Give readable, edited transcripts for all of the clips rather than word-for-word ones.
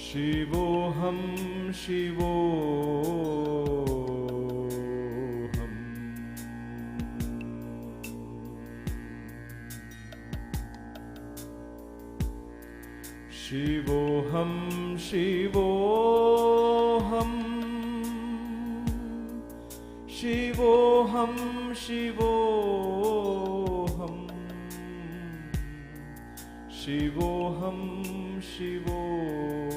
Shivoham Shivoham Shivoham Shivoham Shivoham Shivoham Shivoham Shivoham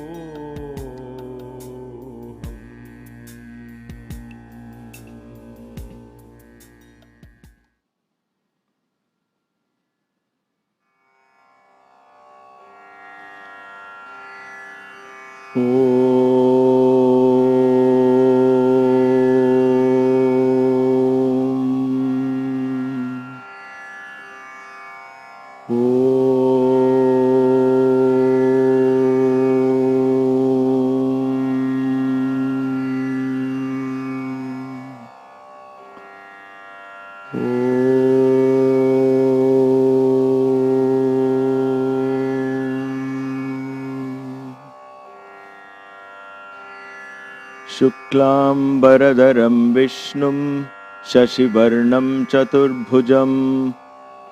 Shuklambaradaram Vishnum Shashivarnam Chaturbhujam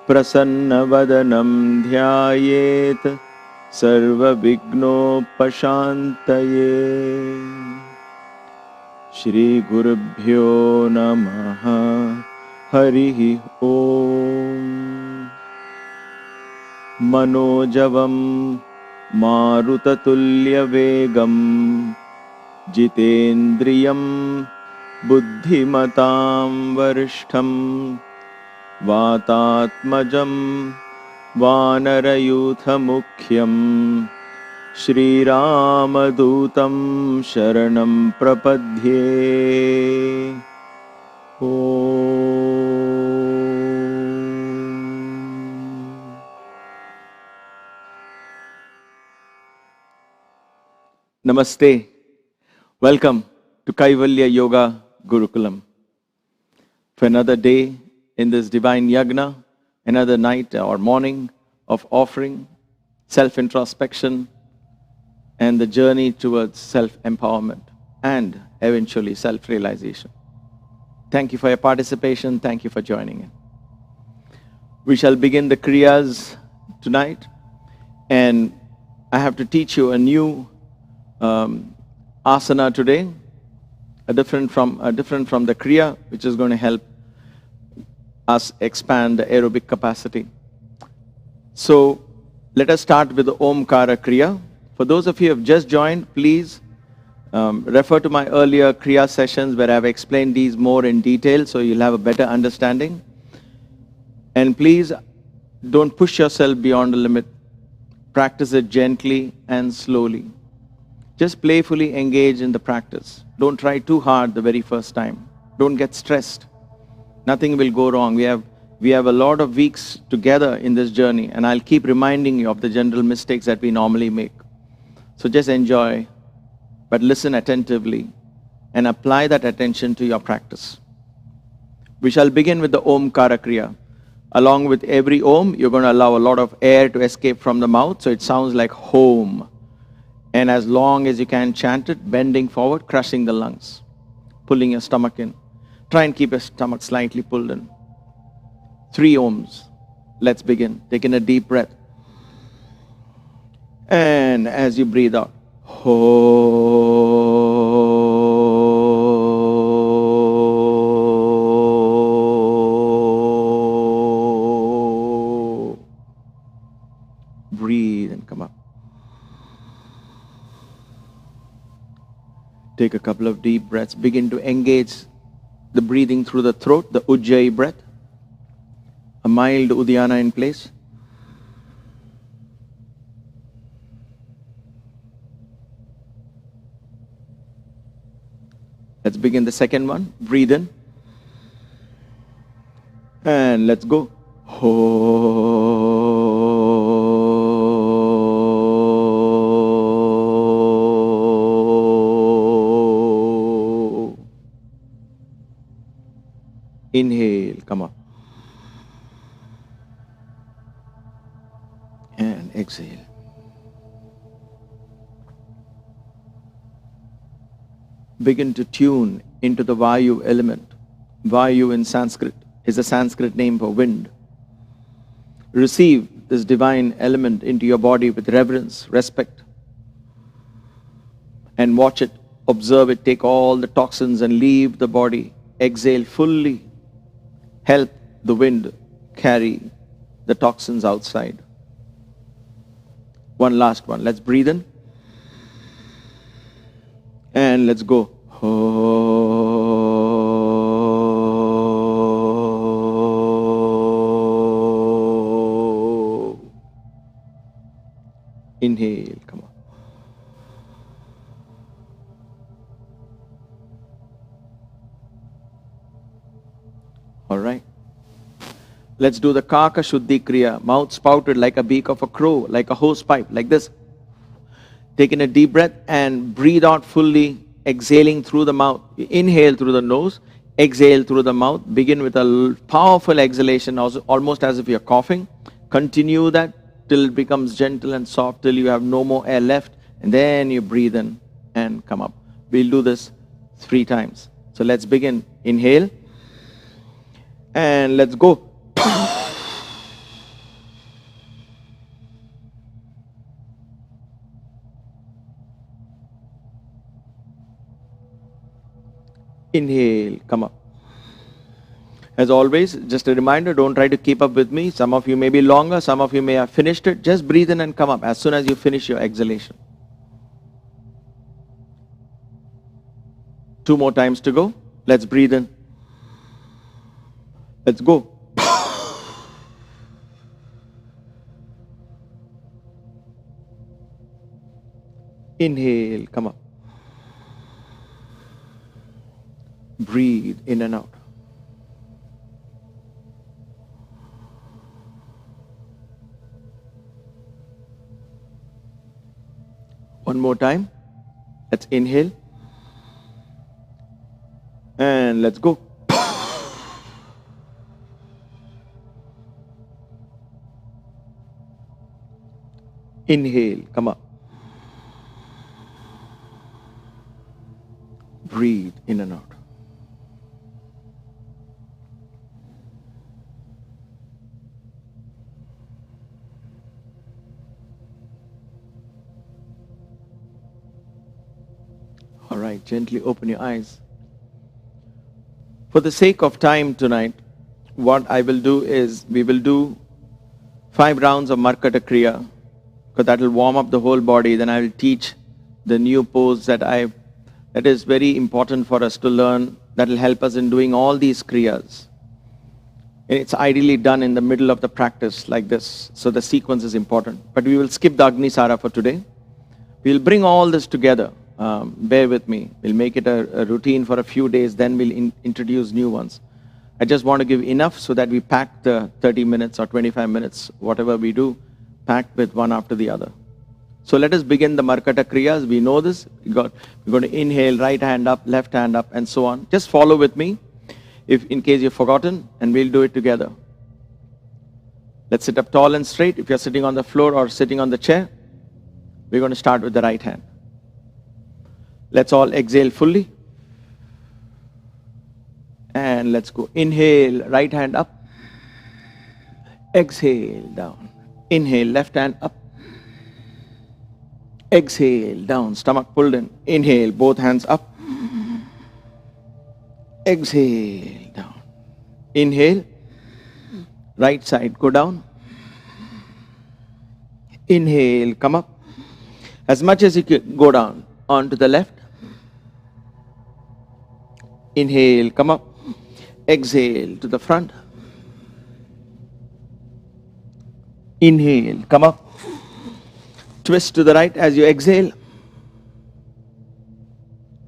Prasannavadanam Dhyayet Sarva Vignopashantaye. Shri Gurubhyo Namaha Harihi Om. Manojavam Marutatulya Vegam Jitendriyam Buddhimatam Varishtham Vatatmajam Vanarayutha Mukhyam Shri Ramadutam Sharanam Prapadhye. Namaste. Welcome to Kaivalya Yoga Gurukulam. For another day in this divine yagna, another night or morning of offering, self-introspection, and the journey towards self-empowerment and eventually self-realization. Thank you for your participation. Thank you for joining in. We shall begin the Kriyas tonight, and I have to teach you a new asana today, different from the Kriya, which is going to help us expand the aerobic capacity. So let us start with the Omkara Kriya. For those of you who have just joined, please refer to my earlier Kriya sessions where I have explained these more in detail so you'll have a better understanding. And please don't push yourself beyond the limit. Practice it gently and slowly. Just playfully engage in the practice. Don't try too hard the very first time. Don't get stressed. Nothing will go wrong. We have a lot of weeks together in this journey, and I'll keep reminding you of the general mistakes that we normally make. So just enjoy, but listen attentively and apply that attention to your practice. We shall begin with the Omkara Kriya. Along with every Om, you're going to allow a lot of air to escape from the mouth, so it sounds like home. And as long as you can chant it, bending forward, crushing the lungs, pulling your stomach in. Try and keep your stomach slightly pulled in. 3 Oms. Let's begin. Take in a deep breath. And as you breathe out, ho. Breathe and come up. Take a couple of deep breaths. Begin to engage the breathing through the throat, the Ujjayi breath. A mild Uddiyana in place. Let's begin the second one. Breathe in. And let's go. Ho. Inhale, come up. And exhale. begin to tune into the Vayu element. Vayu in Sanskrit is a Sanskrit name for wind. Receive this divine element into your body with reverence, respect, and watch it, observe it, take all the toxins and leave the body. Exhale fully. Help the wind carry the toxins outside. One last one. Let's breathe in. And let's go. Inhale, come on. All right. Let's do the Kakashudti Kriya. Mouth spouted like a beak of a crow, like a hose pipe, like this. Taking a deep breath and breathe out fully, exhaling through the mouth. Inhale through the nose, exhale through the mouth. Begin with a powerful exhalation, almost as if you're coughing. Continue that till it becomes gentle and soft, till you have no more air left. And then you breathe in and come up. We'll do this 3 times. So let's begin. Inhale. And let's go. Inhale, come up. As always, just a reminder, don't try to keep up with me. Some of you may be longer, some of you may have finished it. Just breathe in and come up as soon as you finish your exhalation. 2 more times to go. Let's breathe in. Let's go. Inhale, come up. Breathe in and out. One more time. Let's inhale. And let's go. Inhale, come up. Breathe in and out. All right, gently open your eyes. For the sake of time tonight, what I will do is, we will do 5 rounds of Markata Kriya, because that will warm up the whole body. Then I will teach the new pose that is very important for us to learn, that will help us in doing all these Kriyas. And it's ideally done in the middle of the practice like this, so the sequence is important. But we will skip the Agni Sara for today. We'll bring all this together. Bear with me. We'll make it a routine for a few days, then we'll introduce new ones. I just want to give enough so that we pack the 30 minutes or 25 minutes, whatever we do, packed with one after the other. So let us begin the Markata Kriyas. We know this. We're going to inhale, right hand up, left hand up, and so on. Just follow with me, if in case you've forgotten, and we'll do it together. Let's sit up tall and straight. If you're sitting on the floor or sitting on the chair, we're going to start with the right hand. Let's all exhale fully. And let's go. Inhale, right hand up. Exhale, down. Inhale, left hand up. Exhale, down. Stomach pulled in. Inhale, both hands up. Exhale, down. Inhale. Right side, go down. Inhale, come up. As much as you can, go down. On to the left. Inhale, come up. Exhale to the front. Inhale, come up. Twist to the right as you exhale.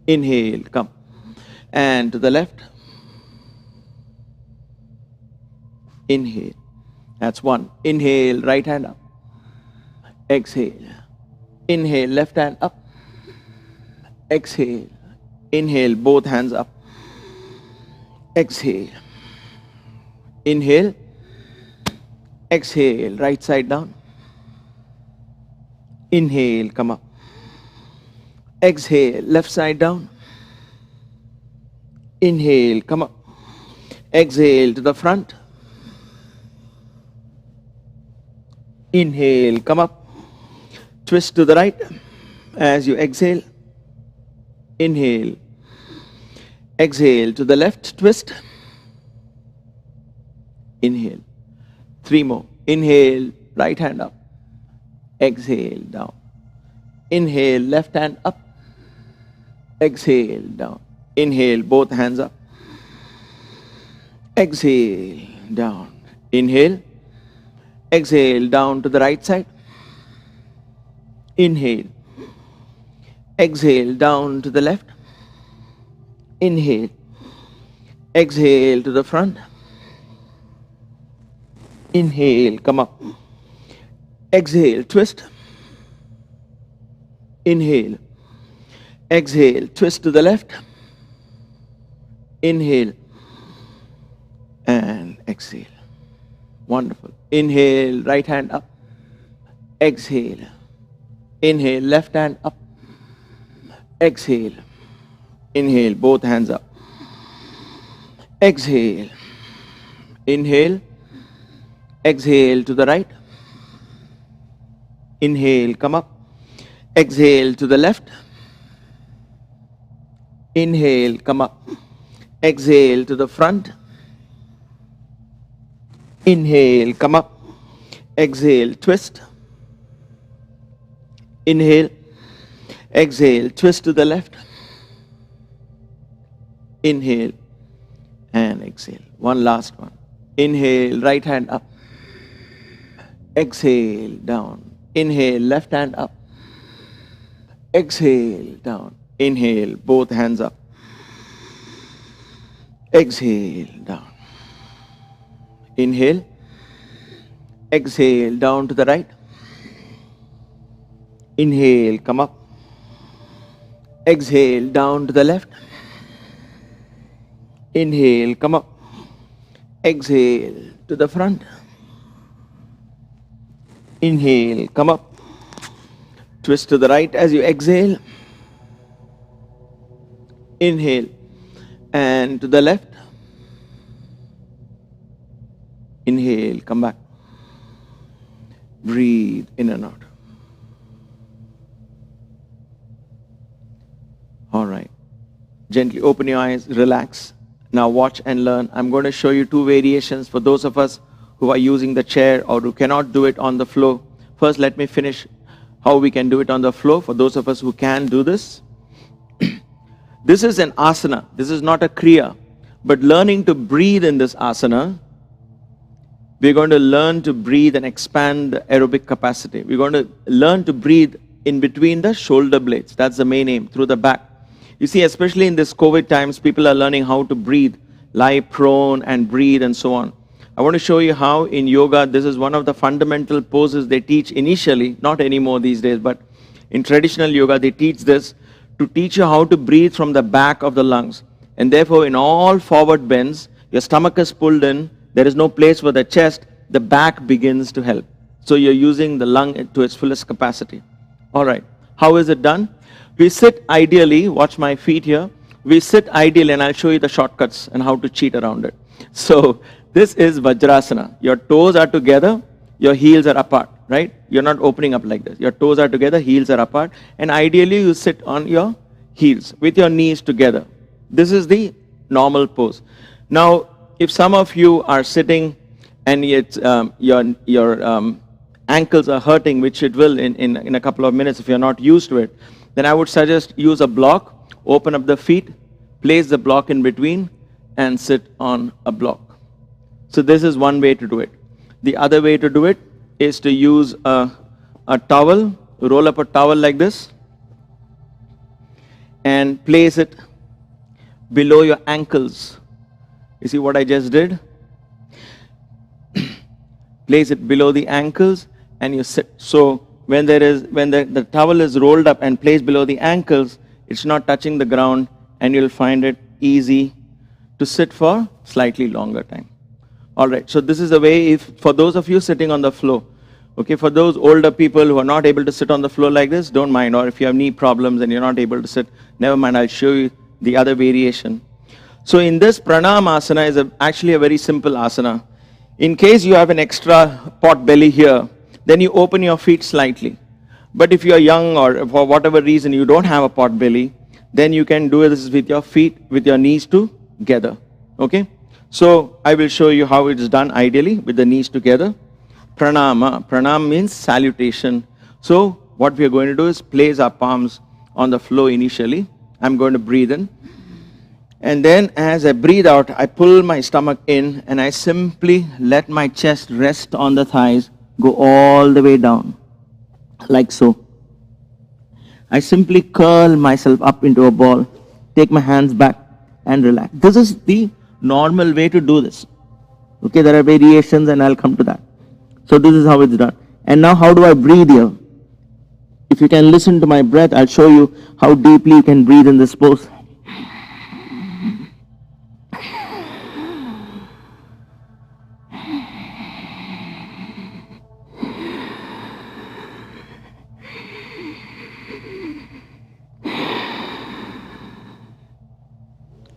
Inhale, come. And to the left. Inhale. That's 1. Inhale, right hand up. Exhale. Inhale, left hand up. Exhale. Inhale, both hands up. Exhale. Inhale. Exhale, right side down. Inhale, come up. Exhale, left side down. Inhale, come up. Exhale to the front. Inhale, come up. Twist to the right as you exhale. Inhale. Exhale to the left, twist. Inhale. 3 more. Inhale, right hand up. Exhale, down. Inhale, left hand up. Exhale, down. Inhale, both hands up. Exhale, down. Inhale. Exhale, down to the right side. Inhale. Exhale, down to the left. Inhale. Exhale to the front. Inhale, come up. Exhale, twist. Inhale. Exhale, twist to the left. Inhale. And exhale. Wonderful. Inhale, right hand up. Exhale. Inhale, left hand up. Exhale. Inhale, both hands up. Exhale. Inhale. Exhale to the right. Inhale, come up. Exhale to the left. Inhale, come up. Exhale to the front. Inhale, come up. Exhale, twist. Inhale. Exhale, twist to the left. Inhale and exhale. One last one. Inhale, right hand up. Exhale, down. Inhale, left hand up. Exhale, down. Inhale, both hands up. Exhale, down. Inhale. Exhale, down to the right. Inhale, come up. Exhale, down to the left. Inhale, come up. Exhale to the front. Inhale, come up. Twist to the right as you exhale. Inhale and to the left. Inhale, come back. Breathe in and out. All right. Gently open your eyes, relax. Now watch and learn. I'm going to show you 2 variations for those of us who are using the chair or who cannot do it on the floor. First, let me finish how we can do it on the floor for those of us who can do this. This is an asana. This is not a kriya. But learning to breathe in this asana, we're going to learn to breathe and expand the aerobic capacity. We're going to learn to breathe in between the shoulder blades. That's the main aim, through the back. You see, especially in this COVID times, people are learning how to breathe, lie prone and breathe and so on. I want to show you how in yoga, this is one of the fundamental poses they teach initially, not anymore these days, but in traditional yoga, they teach this to teach you how to breathe from the back of the lungs. And therefore, in all forward bends, your stomach is pulled in, there is no place for the chest, the back begins to help. So you're using the lung to its fullest capacity. All right, how is it done? We sit ideally, watch my feet here, we sit ideally, and I'll show you the shortcuts and how to cheat around it. So this is Vajrasana. Your toes are together, your heels are apart, right? You're not opening up like this. Your toes are together, heels are apart, and ideally you sit on your heels with your knees together. This is the normal pose. Now, if some of you are sitting and yet your ankles are hurting, which it will in a couple of minutes if you're not used to it, then I would suggest use a block, open up the feet, place the block in between, and sit on a block. So this is one way to do it. The other way to do it is to use a towel, roll up a towel like this, and place it below your ankles. You see what I just did? Place it below the ankles and you sit. So when the towel is rolled up and placed below the ankles, it's not touching the ground, and you'll find it easy to sit for slightly longer time. All right, so this is the way for those of you sitting on the floor. Okay, for those older people who are not able to sit on the floor like this, don't mind. Or if you have knee problems and you're not able to sit, never mind, I'll show you the other variation. So in this Pranaam Asana is actually a very simple asana. In case you have an extra pot belly here, then you open your feet slightly. But if you are young or for whatever reason you don't have a pot belly, then you can do this with your feet, with your knees together. Okay? So I will show you how it is done ideally with the knees together. Pranama. Pranam means salutation. So what we are going to do is place our palms on the floor initially. I'm going to breathe in. And then as I breathe out, I pull my stomach in and I simply let my chest rest on the thighs, go all the way down, like so. I simply curl myself up into a ball, take my hands back and relax. This is the normal way to do this. Okay, there are variations and I'll come to that. So this is how it's done. And now how do I breathe here? If you can listen to my breath, I'll show you how deeply you can breathe in this pose.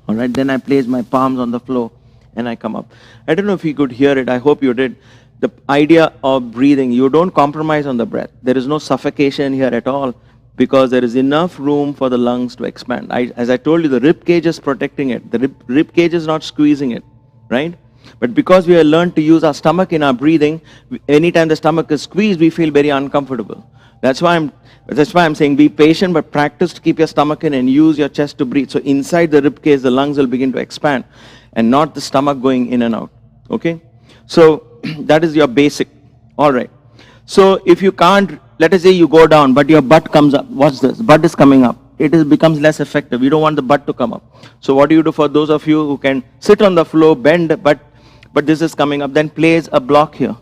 Alright, then I place my palms on the floor and I come up. I don't know if you could hear it, I hope you did. The idea of breathing, you don't compromise on the breath. There is no suffocation here at all because there is enough room for the lungs to expand. As I told you, the rib cage is protecting it. The rib cage is not squeezing it, right? But because we have learned to use our stomach in our breathing, anytime the stomach is squeezed, we feel very uncomfortable. That's why I'm saying be patient, but practice to keep your stomach in and use your chest to breathe. So inside the rib cage, the lungs will begin to expand and not the stomach going in and out. Okay? So that is your basic. All right. So if you can't, let us say you go down, but your butt comes up. What's this? Butt is coming up. Becomes less effective. You don't want the butt to come up. So what do you do for those of you who can sit on the floor, bend, but this is coming up? Then place a block here.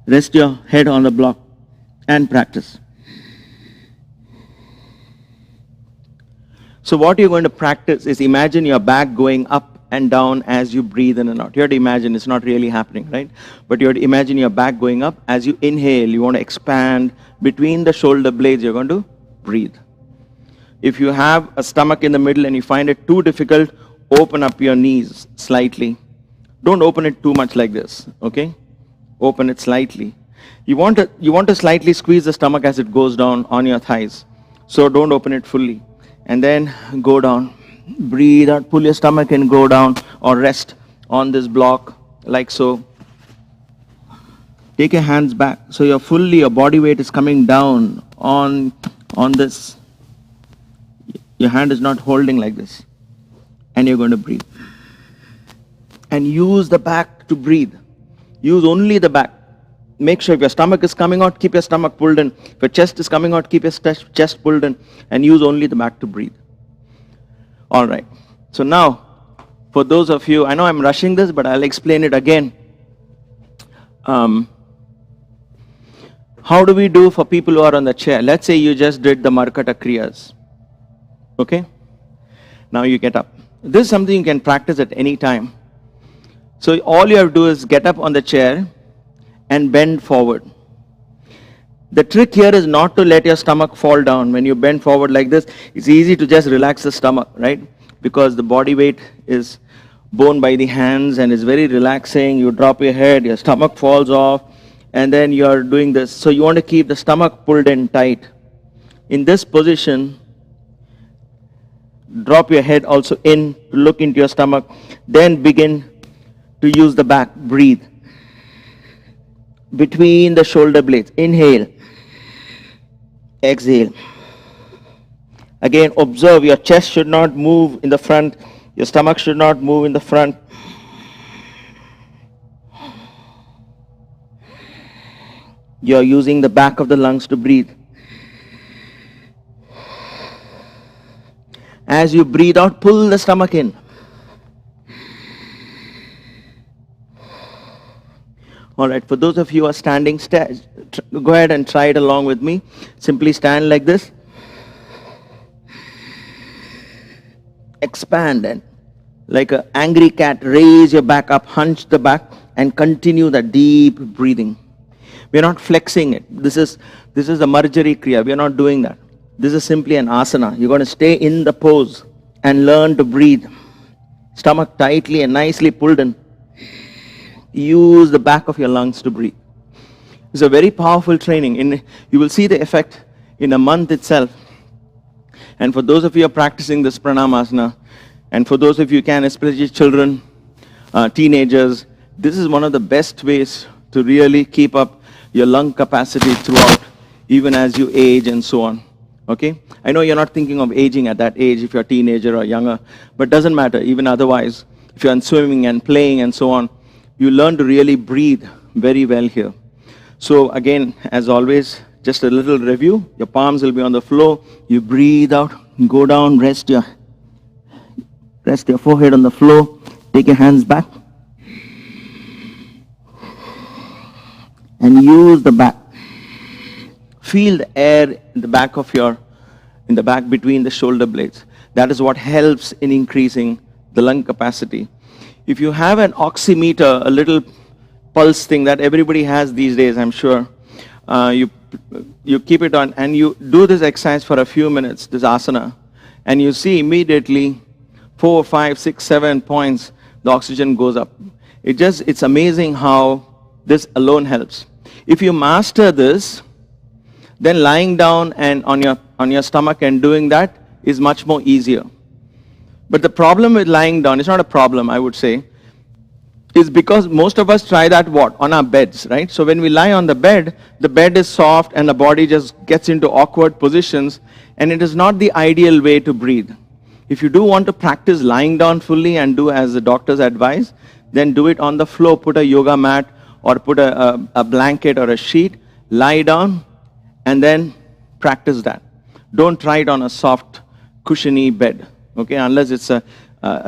Rest your head on the block and practice. So what you're going to practice is imagine your back going up and down as you breathe in and out. You have to imagine, it's not really happening, right? But you have to imagine your back going up. As you inhale, you want to expand between the shoulder blades, you're going to breathe. If you have a stomach in the middle and you find it too difficult, open up your knees slightly. Don't open it too much like this, okay? Open it slightly. You want to slightly squeeze the stomach as it goes down on your thighs. So don't open it fully. And then go down. Breathe out, pull your stomach and go down or rest on this block like so. Take your hands back. So your body weight is coming down on this. Your hand is not holding like this. And you're going to breathe. And use the back to breathe. Use only the back. Make sure if your stomach is coming out, keep your stomach pulled in. If your chest is coming out, keep your chest pulled in. And use only the back to breathe. All right. So now, for those of you, I know I'm rushing this, but I'll explain it again. How do we do for people who are on the chair? Let's say you just did the Markata Kriyas. Okay? Now you get up. This is something you can practice at any time. So all you have to do is get up on the chair and bend forward. The trick here is not to let your stomach fall down. When you bend forward like this, it's easy to just relax the stomach, right? Because the body weight is borne by the hands and it's very relaxing. You drop your head, your stomach falls off, and then you're doing this. So you want to keep the stomach pulled in tight. In this position, drop your head also in, look into your stomach, then begin to use the back. Breathe. Between the shoulder blades. Inhale. Exhale. Again, observe your chest should not move in the front. Your stomach should not move in the front. You're using the back of the lungs to breathe. As you breathe out, pull the stomach in. All right, for those of you who are standing, go ahead and try it along with me. Simply stand like this. Expand and like an angry cat, raise your back up, hunch the back and continue that deep breathing. We are not flexing it. This is the Marjari Kriya. We are not doing that. This is simply an asana. You're going to stay in the pose and learn to breathe. Stomach tightly and nicely pulled in. Use the back of your lungs to breathe. It's a very powerful training. You will see the effect in a month itself. And for those of you who are practicing this Pranam Asana, and for those of you who can, especially children, teenagers, this is one of the best ways to really keep up your lung capacity throughout, even as you age and so on. Okay? I know you're not thinking of aging at that age if you're a teenager or younger, but doesn't matter, even otherwise. If you're swimming and playing and so on, you learn to really breathe very well here. So again, as always, just a little review. Your palms will be on the floor. You breathe out, go down, rest your forehead on the floor. Take your hands back. And use the back. Feel the air in the back between the shoulder blades. That is what helps in increasing the lung capacity. If you have an oximeter, a little pulse thing that everybody has these days, I'm sure, you keep it on and you do this exercise for a few minutes, this asana, and you see immediately 4, 5, 6, 7 points, the oxygen goes up. It's amazing how this alone helps. If you master this, then lying down and on your stomach and doing that is much more easier. But the problem with lying down, it's not a problem, I would say, is because most of us try that on our beds, right? So when we lie on the bed is soft and the body just gets into awkward positions, and it is not the ideal way to breathe. If you do want to practice lying down fully and do as the doctors advise, then do it on the floor. Put a yoga mat or put a blanket or a sheet, lie down, and then practice that. Don't try it on a soft, cushiony bed, okay? Unless it's a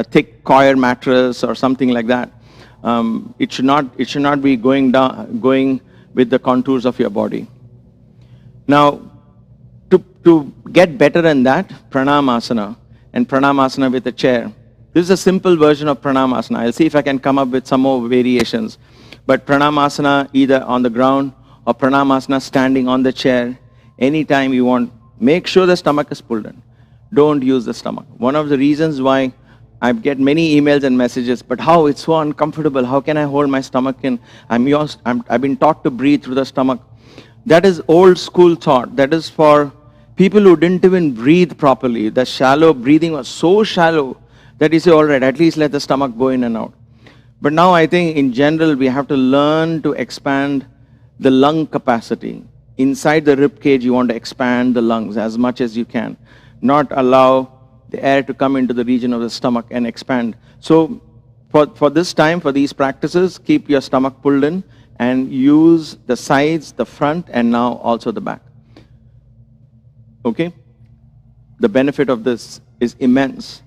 thick coir mattress or something like that. It should not be going with the contours of your body. Now, to get better in that, Pranam Asana and Pranam Asana with a chair. This is a simple version of Pranam Asana. I'll see if I can come up with some more variations. But Pranam Asana either on the ground or Pranam Asana standing on the chair, anytime you want. Make sure the stomach is pulled in. Don't use the stomach. One of the reasons why I get many emails and messages, but how it's so uncomfortable, how can I hold my stomach in? I've been taught to breathe through the stomach. That is old school thought. That is for people who didn't even breathe properly. The shallow breathing was so shallow that you say, all right, at least let the stomach go in and out. But now I think in general, we have to learn to expand the lung capacity. Inside the rib cage, you want to expand the lungs as much as you can. Not allow the air to come into the region of the stomach and expand. So for this time, for these practices, keep your stomach pulled in and use the sides, the front, and now also the back. Okay? The benefit of this is immense.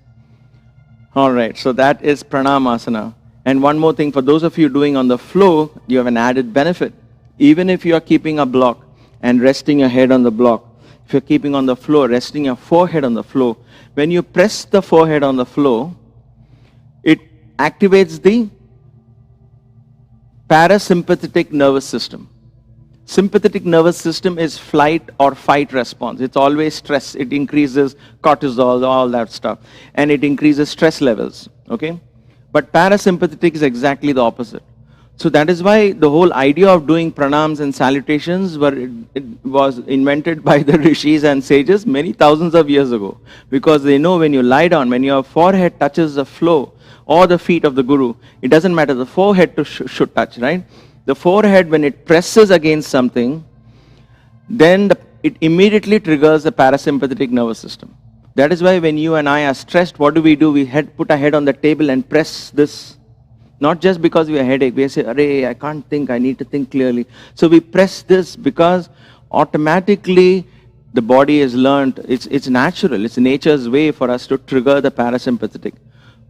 All right, so that is Pranam Asana. And one more thing, for those of you doing on the floor, you have an added benefit. Even if you are keeping a block and resting your head on the block, if you're keeping on the floor, resting your forehead on the floor, when you press the forehead on the floor, it activates the parasympathetic nervous system. Sympathetic nervous system is flight or fight response. It's always stress. It increases cortisol, all that stuff. And it increases stress levels, okay? But parasympathetic is exactly the opposite. So that is why the whole idea of doing pranams and salutations was invented by the rishis and sages many thousands of years ago. Because they know when you lie down, when your forehead touches the floor or the feet of the guru, it doesn't matter, the forehead should touch, right? The forehead, when it presses against something, then it immediately triggers the parasympathetic nervous system. That is why when you and I are stressed, what do? We put our head on the table and press this. Not just because we have a headache. We say, "Arey, I can't think, I need to think clearly." So we press this because automatically the body has learned, it's natural, it's nature's way for us to trigger the parasympathetic.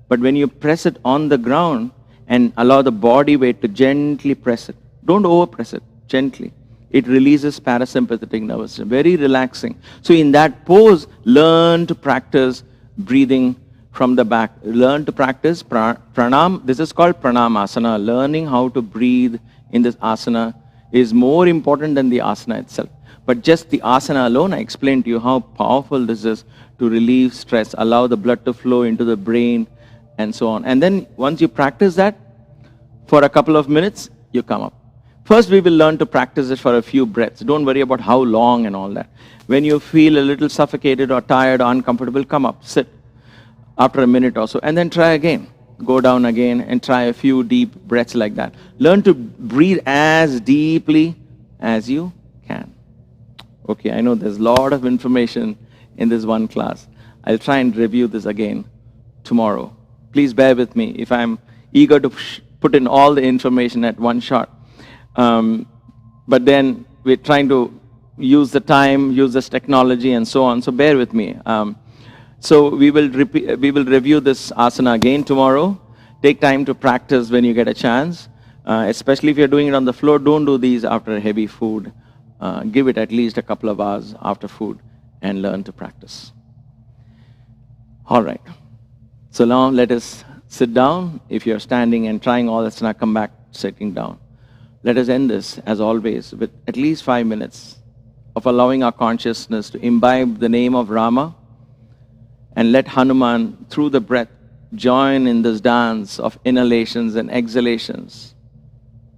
But when you press it on the ground and allow the body weight to gently press it, don't overpress it, gently. It releases parasympathetic nervous system, very relaxing. So in that pose, learn to practice breathing from the back. Learn to practice pranam. This is called Pranam Asana. Learning how to breathe in this asana is more important than the asana itself. But just the asana alone, I explained to you how powerful this is to relieve stress, allow the blood to flow into the brain, and so on. And then once you practice that for a couple of minutes, you come up. First, we will learn to practice it for a few breaths. Don't worry about how long and all that. When you feel a little suffocated or tired or uncomfortable, come up, sit after a minute or so, and then try again. Go down again and try a few deep breaths like that. Learn to breathe as deeply as you can. Okay, I know there's a lot of information in this one class. I'll try and review this again tomorrow. Please bear with me if I'm eager to put in all the information at one shot. But then we're trying to use the time, use this technology and so on. So bear with me. So we will review this asana again tomorrow. Take time to practice when you get a chance. Especially if you're doing it on the floor, don't do these after heavy food. Give it at least a couple of hours after food and learn to practice. All right. So now let us sit down. If you're standing and trying all this, now come back sitting down. Let us end this, as always, with at least 5 minutes of allowing our consciousness to imbibe the name of Rama and let Hanuman, through the breath, join in this dance of inhalations and exhalations.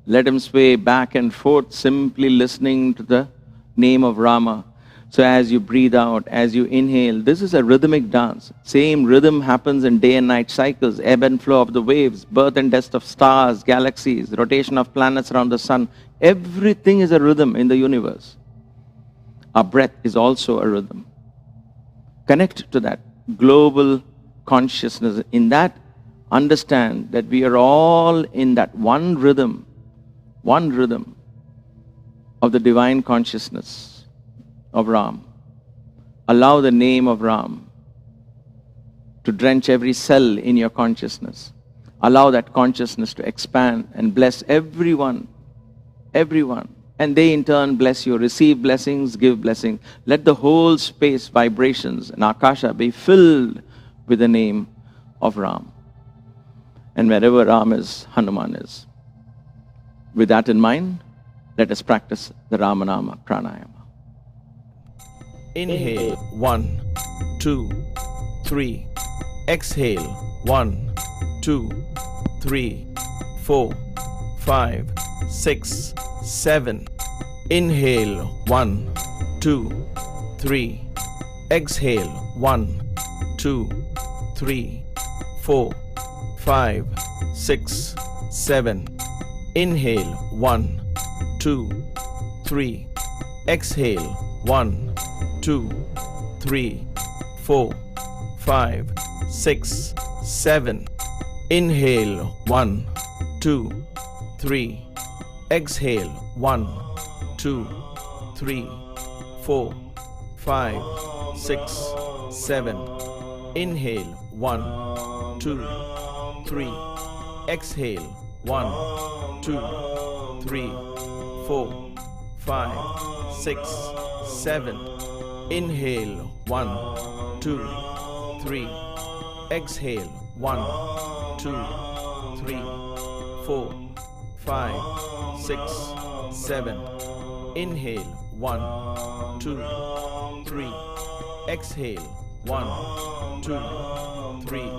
Let him sway back and forth, simply listening to the name of Rama. So as you breathe out, as you inhale, this is a rhythmic dance. Same rhythm happens in day and night cycles, ebb and flow of the waves, birth and death of stars, galaxies, rotation of planets around the sun. Everything is a rhythm in the universe. Our breath is also a rhythm. Connect to that global consciousness. In that, understand that we are all in that one rhythm of the divine consciousness of Ram. Allow the name of Ram to drench every cell in your consciousness. Allow that consciousness to expand and bless everyone. And they in turn bless you. Receive blessings, give blessings. Let the whole space, vibrations, and Akasha be filled with the name of Ram. And wherever Ram is, Hanuman is. With that in mind, let us practice the Ramanama Pranayama. Inhale, 1, 2, 3. Exhale, 1, 2, 3, 4, 5, 6, 7. Inhale, 1, 2, 3. Exhale, 1, 2, 3, 4, 5, 6, 7. Inhale, 1, 2, 3. Exhale, 1, 2, 3, 4, 5, 6, 7. Inhale, 1, 2, 3. Exhale, 1, 2, 3, 4, 5, 6, 7. Inhale, 1, 2, 3. Exhale, 1, 2, 3, 4, 5, 6, 7. Inhale, 1, 2, 3. Exhale, 1, 2, 3, 4, 5, 6, 7. Inhale, 1, 2, 3. Exhale, 1, 2, 3,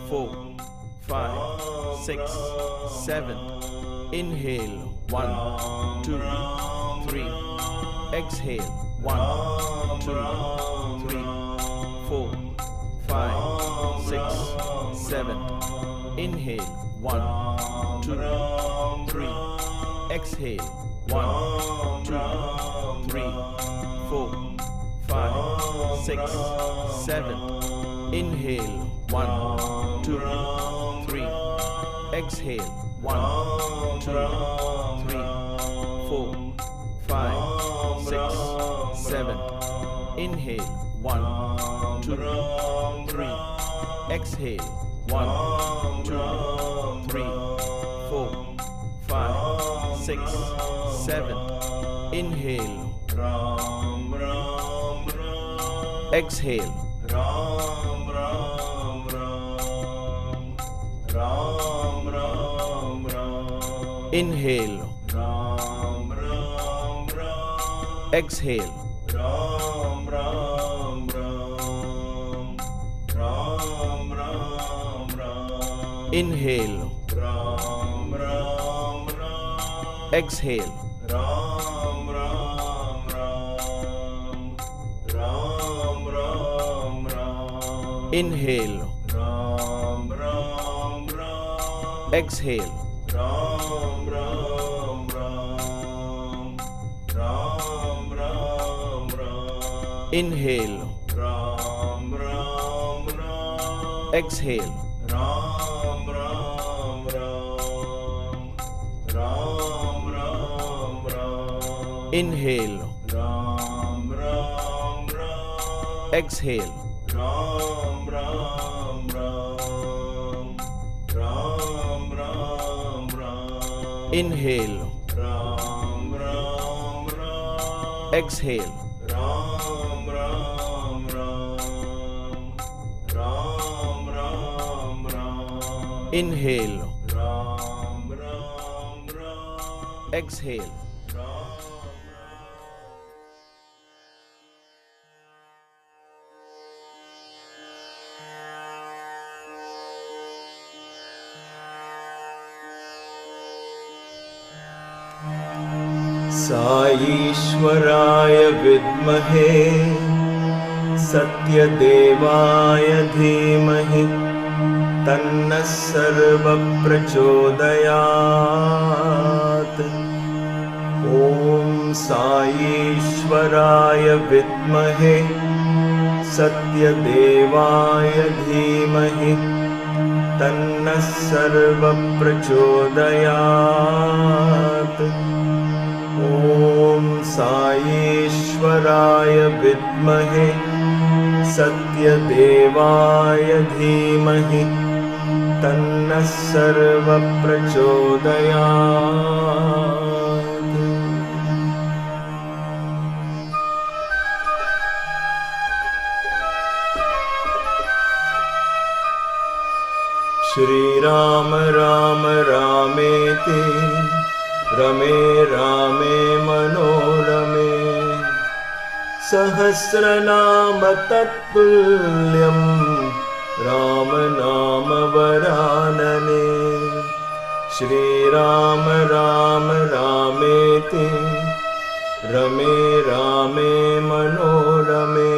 4, 5, 6, 7. Inhale, 1, 2, 3. Exhale, 1, 2, 3, 4, 5, 6, 7. Inhale, 1, 2, 3. Exhale, 1, 2, 3, 4, 5, 6, 7. Inhale, 1, 2, 3. Exhale, 1, 2, 3, 4, 5, 6, 7. Inhale, 1, 2, 3. Exhale, 1, 2, 3, 4, 5, 6, 7. Inhale. Exhale. Inhale. Exhale. Inhale. Ram Ram Ram. Exhale. Ram Ram Ram. Ram Ram Ram. Inhale. Ram Ram Ram. Exhale. Ram Ram Ram. Ram Ram Ram. Inhale. Ram Ram Ram. Exhale. Ram Ram Ram. Ram Ram Ram. Inhale. Ram Ram Ram. Exhale. Ram Ram Ram. Ram Ram Ram. Inhale. Ram Ram Ram. Exhale. Ram Ram Ram. Ram Ram Ram. Inhale. Ram Ram Ram. Exhale. साईश्वराय विद्महे सत्यदेवाय धीमहि तन्नः सर्वप्रचोदयात्। ॐ साईश्वराय विद्महे सत्यदेवाय धीमहि तन्नः सर्वप्रचोदयात्। ॐ साईश्वराय विद्महे सत्यदेवाय धीमहि तन्नः सर्वप्रचोदयात्। श्रीराम राम रामेति रमे रामे मनोरमे सहस्रनाम तत्तुल्यं राम नाम वरानने। श्रीराम राम रामेति रमे रामे मनोरमे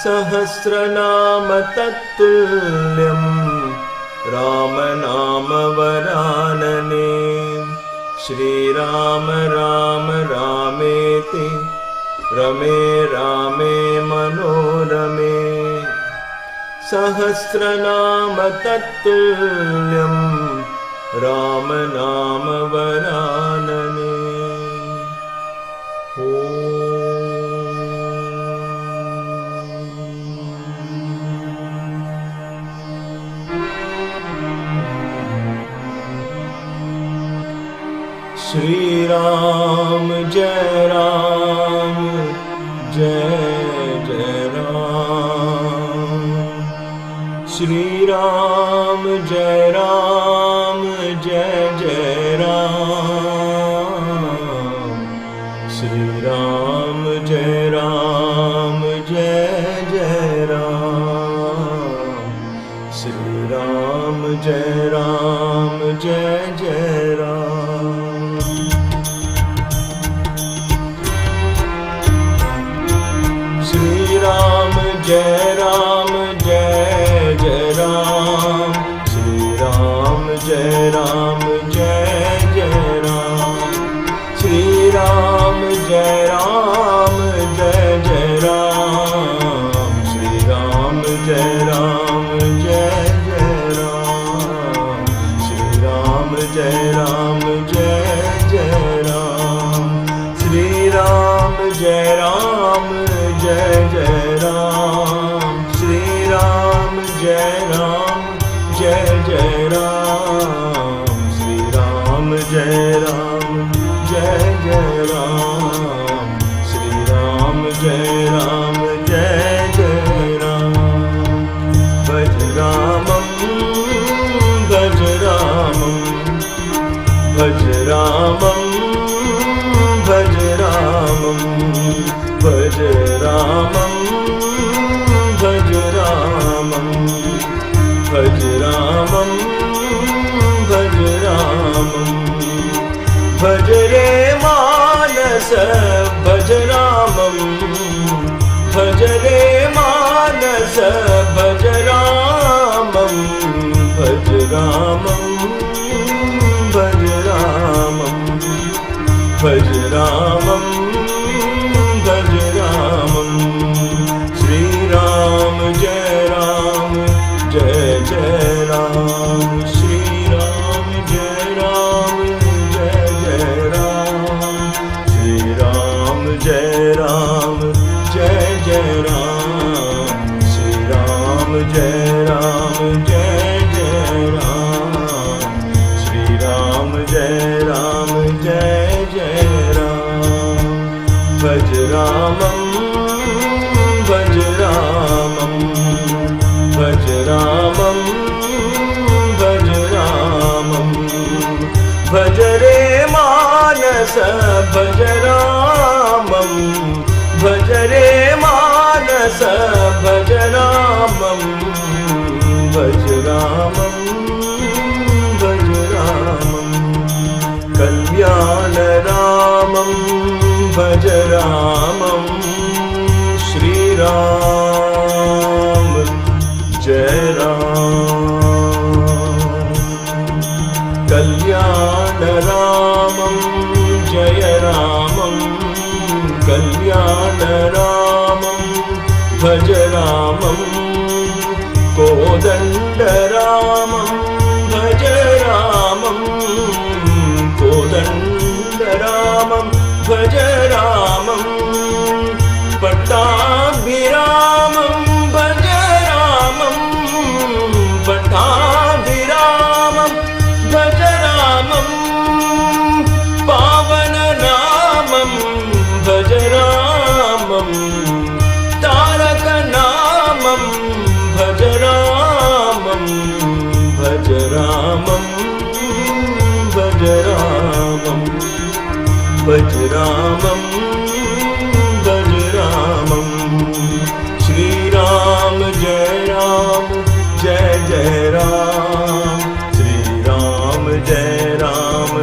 सहस्रनाम तत्तुल्यं राम नाम वरानने। श्रीराम राम रामेति रमे रामे मनोरमे सहस्रनाम तत्तुल्यं राम नाम वरानने। श्री राम जय राम जय जय राम। श्री राम जय राम जय जय राम। श्री राम जय राम जय जय राम। श्री राम जय राम जय जय राम। श्री राम जय राम जय जय राम। श्री राम जय राम जय जय राम। श्री राम जय राम जय जय राम। श्री राम जय राम जय जय राम। श्री राम जय राम जय जय राम। श्री राम जय राम जय जय राम। श्री राम जय राम जय जय राम। श्री राम जय राम जय जय राम। श्री राम जय राम जय जय राम। भज रामं भज रामं भज रामं भज रामं भज रामं भज रामं भज रामं भज रे मानस भज रामं भज रे मानस भज रामं भज रामं भज रामं भज रामं भज रामं श्री राम जय जय राम श्री राम जय जय राम श्री राम जय जय राम श्री राम जय जय राम श्री राम जय जय राम भज रामं भज रामं भज रामं भज रामं भज रे मानस भज रामं भज रे मानस भज रामं भज रामं भज रामं कल्याण रामं भज रामं श्री राम जय राम कल्याण रामं जय रामं कल्याण रामं भज रामं कोदण्ड रामं भज रामं कोदण्ड रामं भज रामं पट्टाभिरामं भज रामं पट्टाभिरामं भज रामं पावन नामं भज रामं तारक नामं भज रामं भज रामं भज रामं भज रामं भज रामं श्री राम जय जय राम श्री राम जय जय राम श्री राम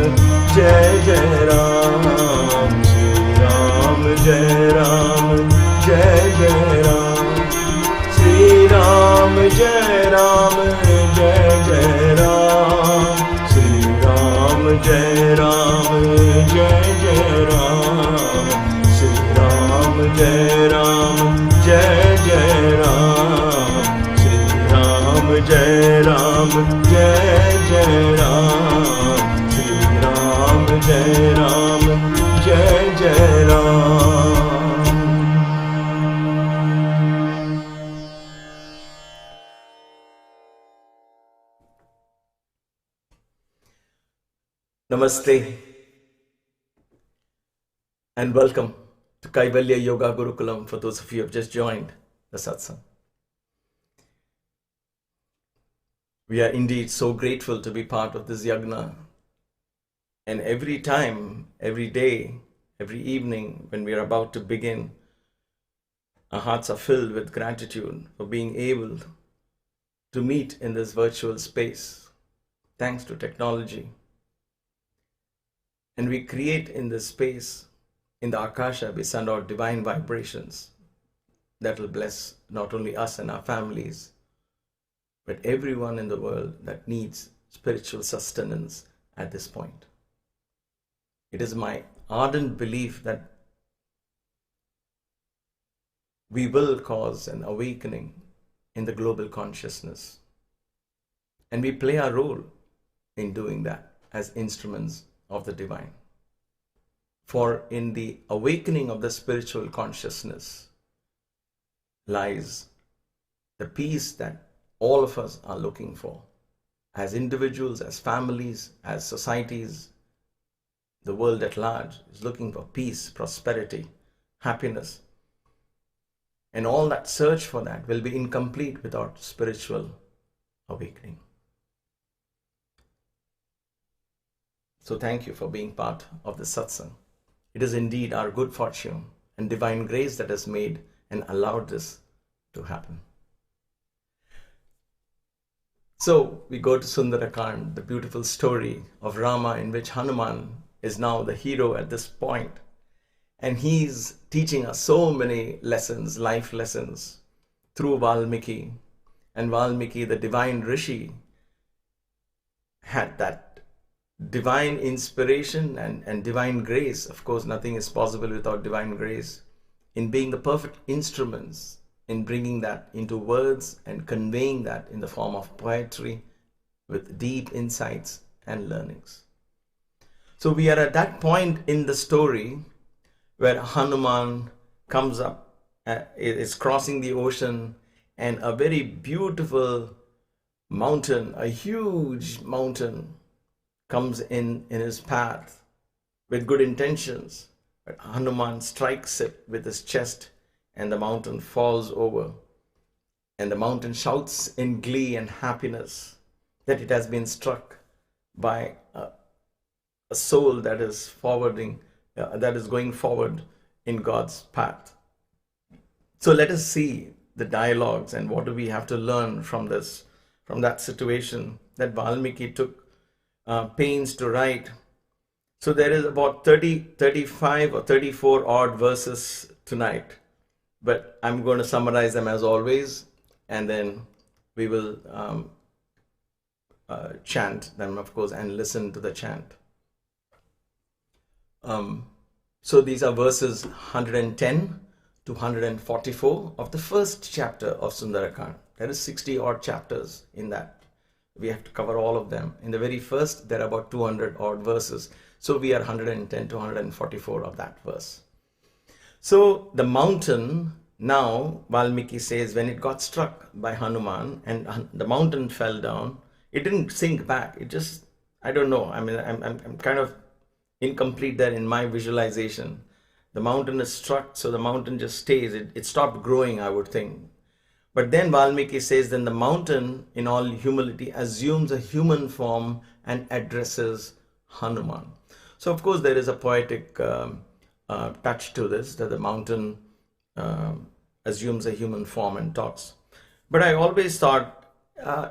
जय जय राम श्री राम जय जय राम श्री राम जय जय राम श्री राम जय जय राम श्री राम जय जय राम श्री राम जय जय Ram Namaste and welcome to Kaivalya Yoga Gurukulam for those of you who have just joined the Satsang. We are indeed so grateful to be part of this Yagna, and every time, every day, every evening when we are about to begin, our hearts are filled with gratitude for being able to meet in this virtual space thanks to technology. And we create in this space, in the Akasha, we send out divine vibrations that will bless not only us and our families, but everyone in the world that needs spiritual sustenance at this point. It is my ardent belief that we will cause an awakening in the global consciousness. And we play our role in doing that as instruments of the divine. For in the awakening of the spiritual consciousness lies the peace that all of us are looking for. As individuals, as families, as societies, the world at large is looking for peace, prosperity, happiness. And all that search for that will be incomplete without spiritual awakening. So thank you for being part of the Satsang. It is indeed our good fortune and divine grace that has made and allowed this to happen. So we go to Sundarakand, the beautiful story of Rama in which Hanuman is now the hero at this point. And he's teaching us so many lessons, life lessons, through Valmiki. And Valmiki, the divine rishi, had that divine inspiration and divine grace. Of course, nothing is possible without divine grace, in being the perfect instruments, in bringing that into words and conveying that in the form of poetry with deep insights and learnings. So we are at that point in the story where Hanuman comes up, is crossing the ocean, and a very beautiful mountain, a huge mountain, comes in his path with good intentions. But Hanuman strikes it with his chest, and the mountain falls over. And the mountain shouts in glee and happiness that it has been struck by a soul that is going forward in God's path. So let us see the dialogues and what do we have to learn from this, from that situation that Valmiki took pains to write. So there is about 35 or 34 odd verses tonight, but I'm going to summarize them as always, and then we will chant them, of course, and listen to the chant. So these are verses 110 to 144 of the first chapter of Sundarakand. There is 60 odd chapters in that. We have to cover all of them. In the very first, there are about 200 odd verses. So we are 110 to 144 of that verse. So the mountain, now Valmiki says, when it got struck by Hanuman and the mountain fell down, it didn't sink back. It just, I don't know. I mean, I'm kind of incomplete there in my visualization. The mountain is struck, so the mountain just stays. It stopped growing, I would think. But then Valmiki says, then the mountain, in all humility, assumes a human form and addresses Hanuman. So, of course, there is a poetic touch to this, that the mountain assumes a human form and talks. But I always thought,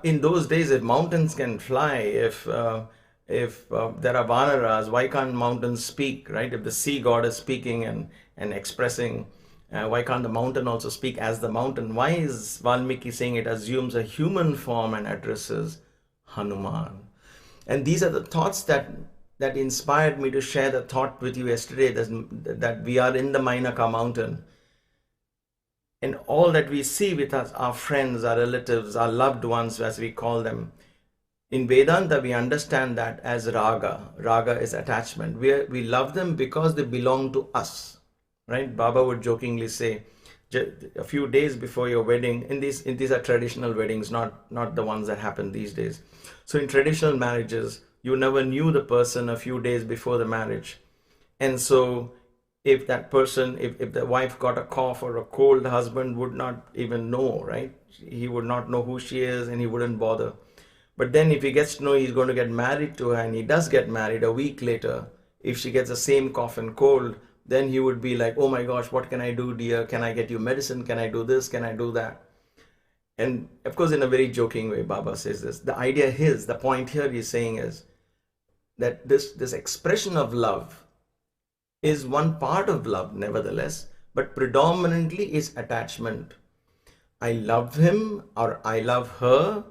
in those days, if mountains can fly, if there are vanaras, why can't mountains speak, right? If the sea god is speaking and expressing, why can't the mountain also speak as the mountain? Why is Valmiki saying it assumes a human form and addresses Hanuman? And these are the thoughts that inspired me to share the thought with you yesterday, that we are in the Mainaka mountain. And all that we see with us, our friends, our relatives, our loved ones, as we call them, in Vedanta, we understand that as raga. Raga is attachment. We love them because they belong to us, right? Baba would jokingly say, a few days before your wedding, and these are traditional weddings, not the ones that happen these days. So in traditional marriages, you never knew the person a few days before the marriage. And so if that person, if the wife got a cough or a cold, the husband would not even know, right? He would not know who she is and he wouldn't bother. But then if he gets to know he's going to get married to her, and he does get married a week later, if she gets the same cough and cold, then he would be like, oh my gosh, what can I do, dear? Can I get you medicine? Can I do this? Can I do that? And of course, in a very joking way, Baba says this. The idea is, the point here he's saying is that this expression of love is one part of love, nevertheless, but predominantly is attachment. I love him or I love her.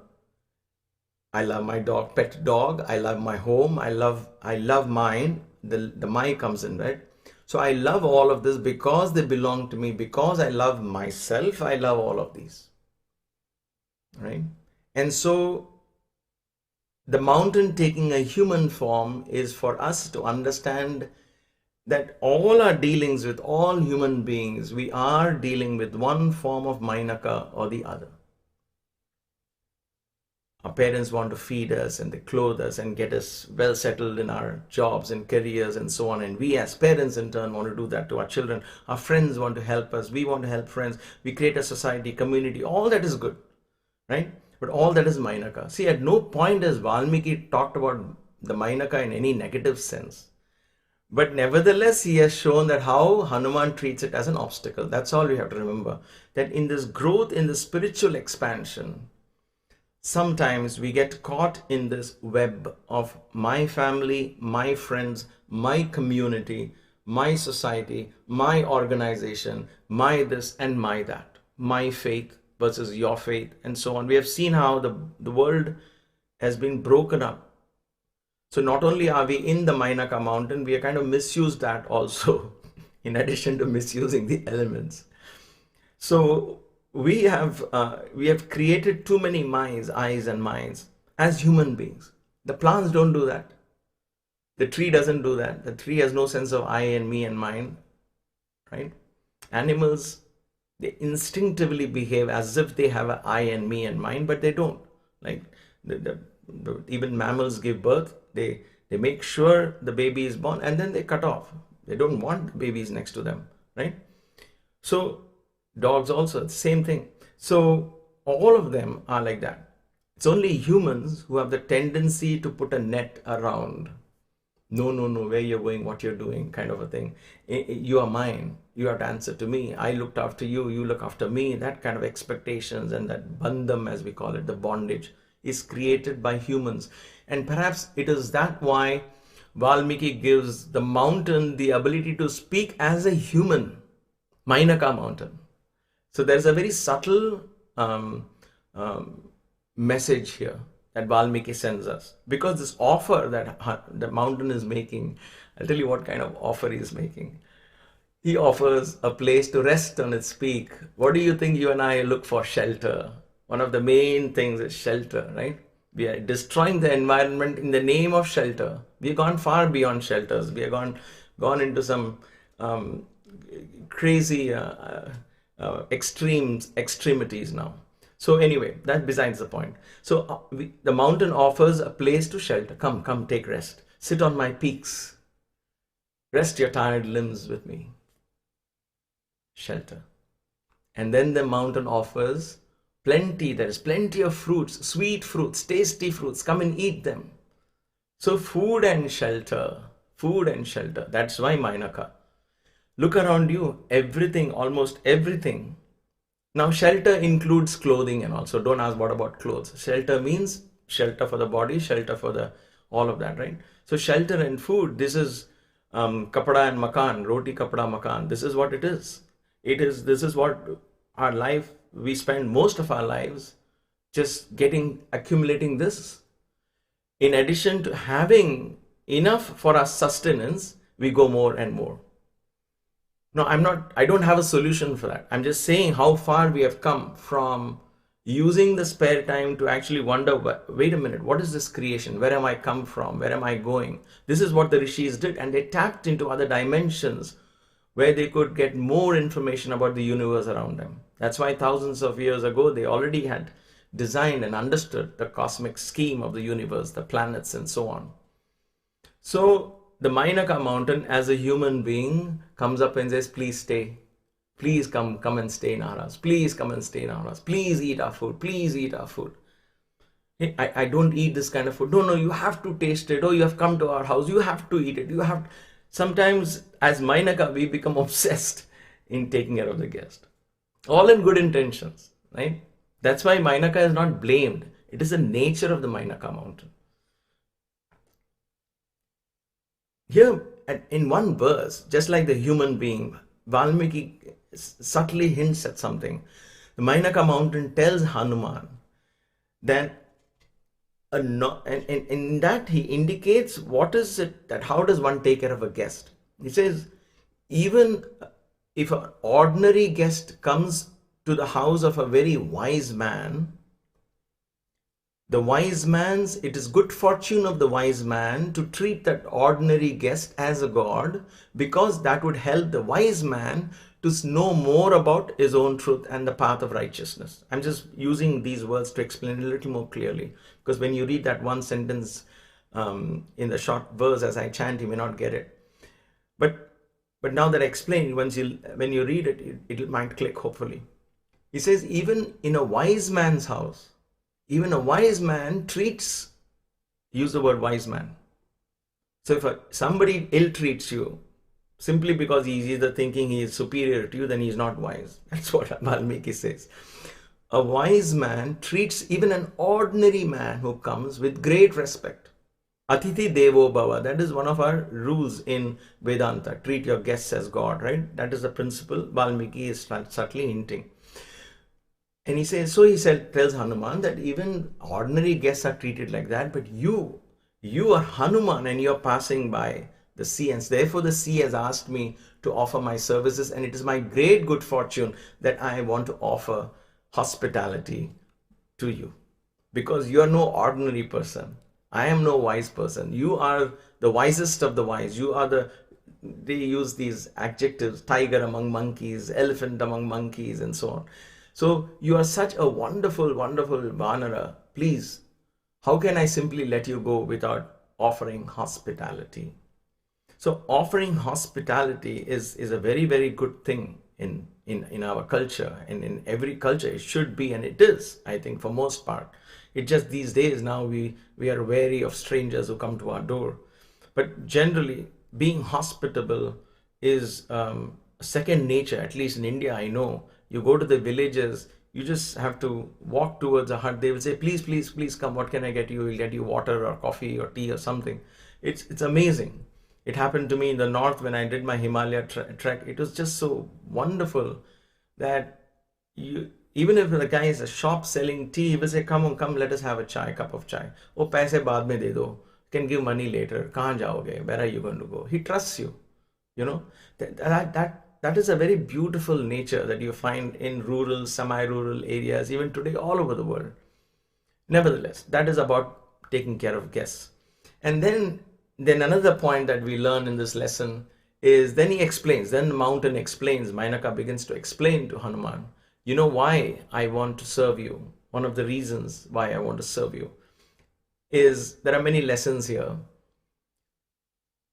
I love my dog, pet dog. I love my home. I love mine. The my comes in, right? So I love all of this because they belong to me. Because I love myself, I love all of these, right? And so the mountain taking a human form is for us to understand that all our dealings with all human beings, we are dealing with one form of Mainaka or the other. Our parents want to feed us and they clothe us and get us well settled in our jobs and careers and so on. And we as parents in turn want to do that to our children. Our friends want to help us. We want to help friends. We create a society, community. All that is good, right? But all that is Mainaka. See, at no point has Valmiki talked about the Mainaka in any negative sense. But nevertheless, he has shown that how Hanuman treats it as an obstacle. That's all we have to remember. That in this growth, in the spiritual expansion, sometimes we get caught in this web of my family, my friends, my community, my society, my organization, my this and my that, my faith versus your faith, and so on. We have seen how the world has been broken up. So not only are we in the Mainaka mountain, we are kind of misused that also, in addition to misusing the elements. So we have created too many eyes and minds as human beings. The plants don't do that. The tree doesn't do that. The tree has no sense of I and me and mine, right? Animals, they instinctively behave as if they have an I and me and mine, but they don't. Like even mammals give birth, they make sure the baby is born and then they cut off. They don't want babies next to them, right? So dogs also, the same thing. So all of them are like that. It's only humans who have the tendency to put a net around. No, where you're going, what you're doing, kind of a thing. You are mine. You have to answer to me. I looked after you. You look after me. That kind of expectations and that bandham, as we call it, the bondage, is created by humans. And perhaps it is that why Valmiki gives the mountain the ability to speak as a human. Mainaka mountain. So there's a very subtle message here that Valmiki sends us. Because this offer that the mountain is making, I'll tell you what kind of offer he is making. He offers a place to rest on its peak. What do you think you and I look for? Shelter. One of the main things is shelter, right? We are destroying the environment in the name of shelter. We've gone far beyond shelters. We have gone into some crazy extremities now. So anyway, that besides the point. So the mountain offers a place to shelter. Come, take rest. Sit on my peaks. Rest your tired limbs with me. Shelter. And then the mountain offers plenty. There is plenty of fruits, sweet fruits, tasty fruits. Come and eat them. So food and shelter. That's why Mainaka. Look around you. Everything, almost everything. Now shelter includes clothing and also. Don't ask what about clothes. Shelter means shelter for the body, shelter for all of that, right? So shelter and food, this is kapada and makan, roti kapada makan. This is what it is. This is what our life, we spend most of our lives just accumulating this. In addition to having enough for our sustenance, we go more and more. No, I don't have a solution for that. I'm just saying how far we have come from using the spare time to actually wonder, wait a minute, what is this creation? Where am I come from? Where am I going? This is what the rishis did, and they tapped into other dimensions where they could get more information about the universe around them. That's why thousands of years ago, they already had designed and understood the cosmic scheme of the universe, the planets and so on. So the Mainaka mountain, as a human being, comes up and says, please stay. Please come and stay in our house. Please come and stay in our house. Please eat our food. Please eat our food. Hey, I don't eat this kind of food. No, you have to taste it. Oh, you have come to our house. You have to eat it. Sometimes, as Mainaka, we become obsessed in taking care of the guest. All in good intentions, right? That's why Mainaka is not blamed. It is the nature of the Mainaka mountain. Here, in one verse, just like the human being, Valmiki subtly hints at something. The Mainaka mountain tells Hanuman that, and in that he indicates what is it, that how does one take care of a guest. He says, even if an ordinary guest comes to the house of a very wise man, it is good fortune of the wise man to treat that ordinary guest as a god, because that would help the wise man to know more about his own truth and the path of righteousness. I'm just using these words to explain it a little more clearly, because when you read that one sentence in the short verse as I chant, you may not get it. But now that I explained, when you read it, it might click, hopefully. He says, even in a wise man's house, even a wise man use the word wise man. So if somebody ill-treats you, simply because he's either thinking he is superior to you, then he's not wise. That's what Valmiki says. a wise man treats even an ordinary man who comes with great respect. Atithi Devo Bhava, that is one of our rules in Vedanta. Treat your guests as God, right? That is the principle Valmiki is subtly hinting. And he says, tells Hanuman that even ordinary guests are treated like that, but you are Hanuman and you're passing by the sea, and therefore the sea has asked me to offer my services, and it is my great good fortune that I want to offer hospitality to you, because you are no ordinary person. I am no wise person. You are the wisest of the wise. You are they use these adjectives, tiger among monkeys, elephant among monkeys, and so on. So you are such a wonderful, wonderful Vanara. Please, how can I simply let you go without offering hospitality? So offering hospitality is a very, very good thing in our culture, and in every culture it should be, and it is, I think, for most part. It just these days now we are wary of strangers who come to our door. But generally, being hospitable is second nature. At least in India, I know. You go to the villages, you just have to walk towards a hut. They will say, please, please, please come. What can I get you? We'll get you water or coffee or tea or something. It's amazing. It happened to me in the north when I did my Himalaya trek. It was just so wonderful that even if the guy is a shop selling tea, he will say, come on, come, let us have a cup of chai. Oh, paise baad mein de do. Can give money later. Kahan jaoge? Where are you going to go? He trusts you. You know, that is a very beautiful nature that you find in rural, semi-rural areas, even today all over the world. Nevertheless, that is about taking care of guests. And then another point that we learn in this lesson is, then the mountain explains, Mainaka begins to explain to Hanuman, you know why I want to serve you. One of the reasons why I want to serve you is, there are many lessons here.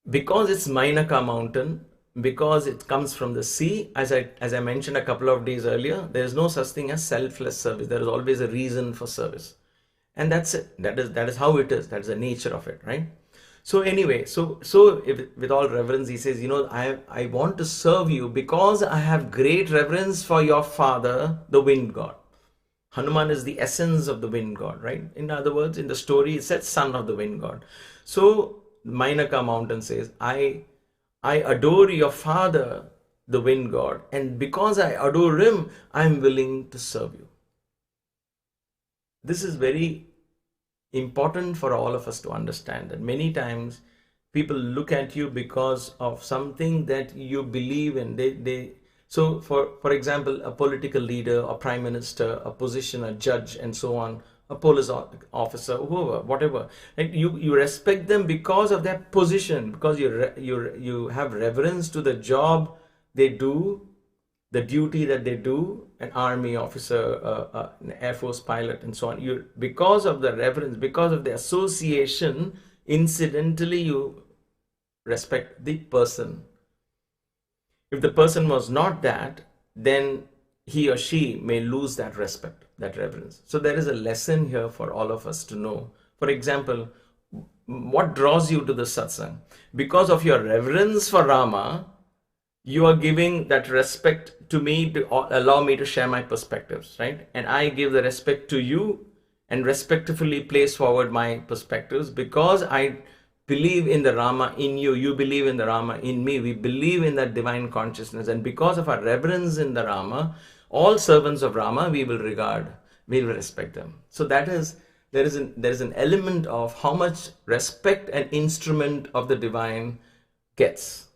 Because it's Mainaka mountain, because it comes from the sea, as I mentioned a couple of days earlier, there is no such thing as selfless service. There is always a reason for service. And that's it. That is how it is. That is the nature of it, right? So anyway, with all reverence, he says, you know, I want to serve you because I have great reverence for your father, the wind god. Hanuman is the essence of the wind god, right? In other words, in the story, it says son of the wind god. So Mainaka mountain says, I adore your father, the wind god, and because I adore him, I'm willing to serve you. This is very important for all of us to understand, that many times people look at you because of something that you believe in. So for example, a political leader, a prime minister, a position, a judge, and so on, a police officer, whoever, whatever, and you respect them because of their position, because you have reverence to the job they do, the duty that they do, an army officer, an Air Force pilot, and so on. Because of the reverence, because of the association, incidentally you respect the person. If the person was not that, then he or she may lose that respect, that reverence. So there is a lesson here for all of us to know. For example, what draws you to the satsang? Because of your reverence for Rama, you are giving that respect to me to allow me to share my perspectives, right? And I give the respect to you and respectfully place forward my perspectives because I believe in the Rama in you, you believe in the Rama in me, we believe in that divine consciousness, and because of our reverence in the Rama, all servants of Rama we will respect them. So there is an element of how much respect an instrument of the divine gets.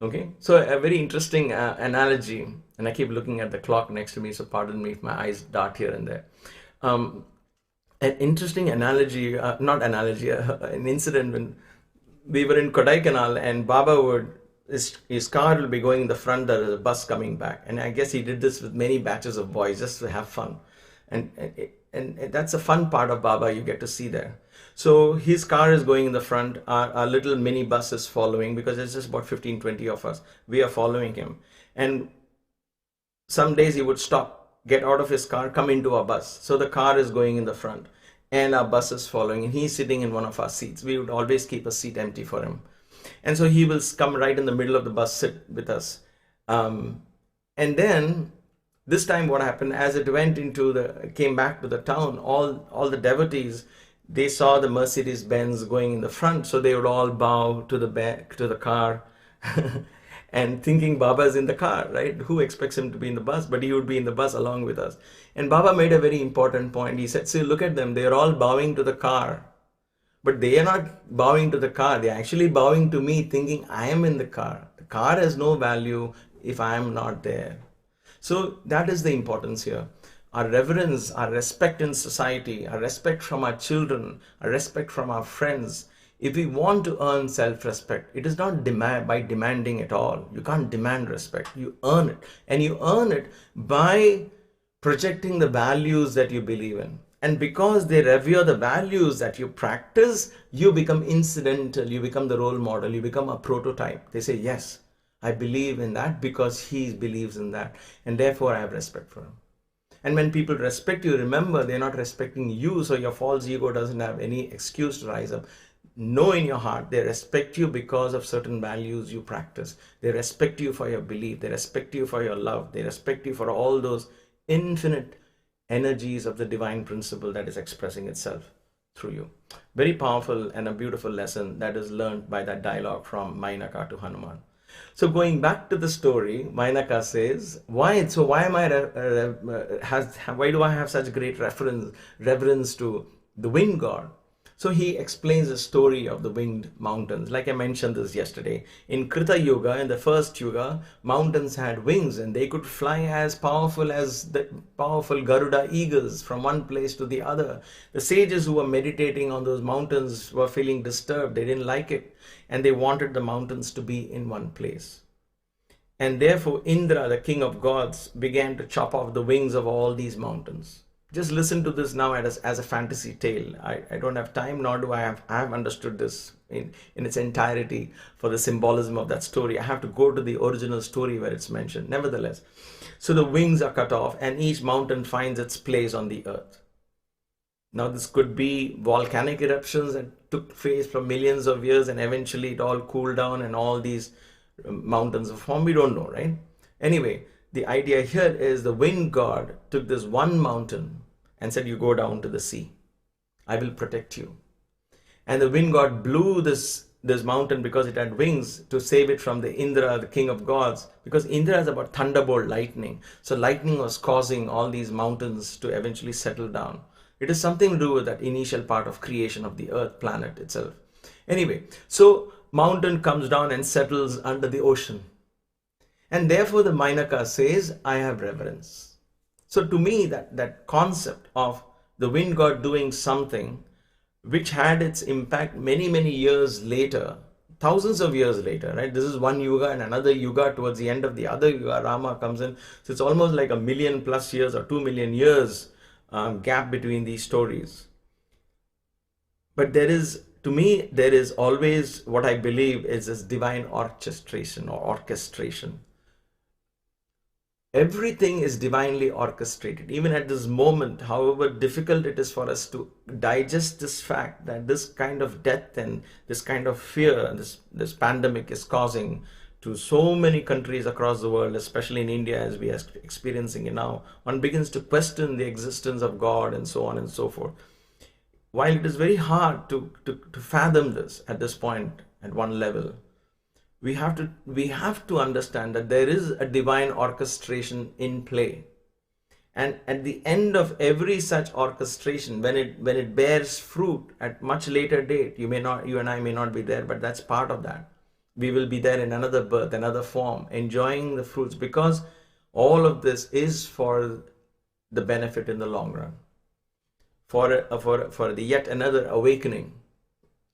Okay, so a very interesting analogy, and I keep looking at the clock next to me, so pardon me if my eyes dart here and there. An interesting analogy, an incident when we were in Kodaikanal and Baba his car will be going in the front, there is a bus coming back. And I guess he did this with many batches of boys just to have fun. And that's a fun part of Baba you get to see there. So his car is going in the front, our little mini bus is following because it's just about 15-20 of us. We are following him. And some days he would stop, get out of his car, come into our bus. So the car is going in the front and our bus is following and he's sitting in one of our seats. We would always keep a seat empty for him. And so he will come right in the middle of the bus, sit with us. And then This time what happened, as it came back to the town, all the devotees, they saw the Mercedes Benz going in the front, so they would all bow to the back, to the car, and thinking Baba's in the car, right? Who expects him to be in the bus? But he would be in the bus along with us. And Baba made a very important point. He said, see, look at them. They're all bowing to the car. But they are not bowing to the car. They're actually bowing to me, thinking I am in the car. The car has no value if I am not there. So that is the importance here. Our reverence, our respect in society, our respect from our children, our respect from our friends. If we want to earn self-respect, it is not by demanding at all. You can't demand respect. You earn it. And you earn it by projecting the values that you believe in. And because they revere the values that you practice, you become incidental, you become the role model, you become a prototype. They say, yes, I believe in that because he believes in that. And therefore I have respect for him. And when people respect you, remember, they're not respecting you, so your false ego doesn't have any excuse to rise up. Know in your heart, they respect you because of certain values you practice. They respect you for your belief. They respect you for your love. They respect you for all those infinite energies of the divine principle that is expressing itself through you. Very powerful and a beautiful lesson that is learned by that dialogue from Mainaka to Hanuman. So going back to the story, Mainaka says, why do I have such great reverence to the wind god? So he explains the story of the winged mountains. Like I mentioned this yesterday, in Krita Yuga, in the first Yuga, mountains had wings and they could fly as powerful as the powerful Garuda eagles from one place to the other. The sages who were meditating on those mountains were feeling disturbed. They didn't like it and they wanted the mountains to be in one place. And therefore Indra, the king of gods, began to chop off the wings of all these mountains. Just listen to this now as a fantasy tale. I don't have time, nor do I have understood this in its entirety for the symbolism of that story. I have to go to the original story where it's mentioned. Nevertheless, so the wings are cut off and each mountain finds its place on the earth. Now this could be volcanic eruptions that took place for millions of years and eventually it all cooled down and all these mountains have formed. We don't know, right? Anyway, the idea here is the wind god took this one mountain and said, you go down to the sea. I will protect you. And the wind god blew this mountain because it had wings to save it from the Indra, the king of gods, because Indra is about thunderbolt lightning. So lightning was causing all these mountains to eventually settle down. It is something to do with that initial part of creation of the earth planet itself. Anyway, so mountain comes down and settles under the ocean. And therefore the Mainaka says, I have reverence. So to me, that concept of the wind god doing something which had its impact many, many years later, thousands of years later, right? This is one yuga and another yuga towards the end of the other yuga, Rama comes in. So it's almost like 1 million plus years or 2 million years gap between these stories. But to me, there is always what I believe is this divine orchestration or orchestration. Everything is divinely orchestrated. Even at this moment, however difficult it is for us to digest this fact that this kind of death and this kind of fear, this pandemic is causing to so many countries across the world, especially in India as we are experiencing it now, one begins to question the existence of God and so on and so forth. While it is very hard to fathom this at this point at one level, we have to understand that there is a divine orchestration in play. And at the end of every such orchestration, when it bears fruit at much later date, you and I may not be there, but that's part of that. We will be there in another birth, another form, enjoying the fruits, because all of this is for the benefit in the long run, for the yet another awakening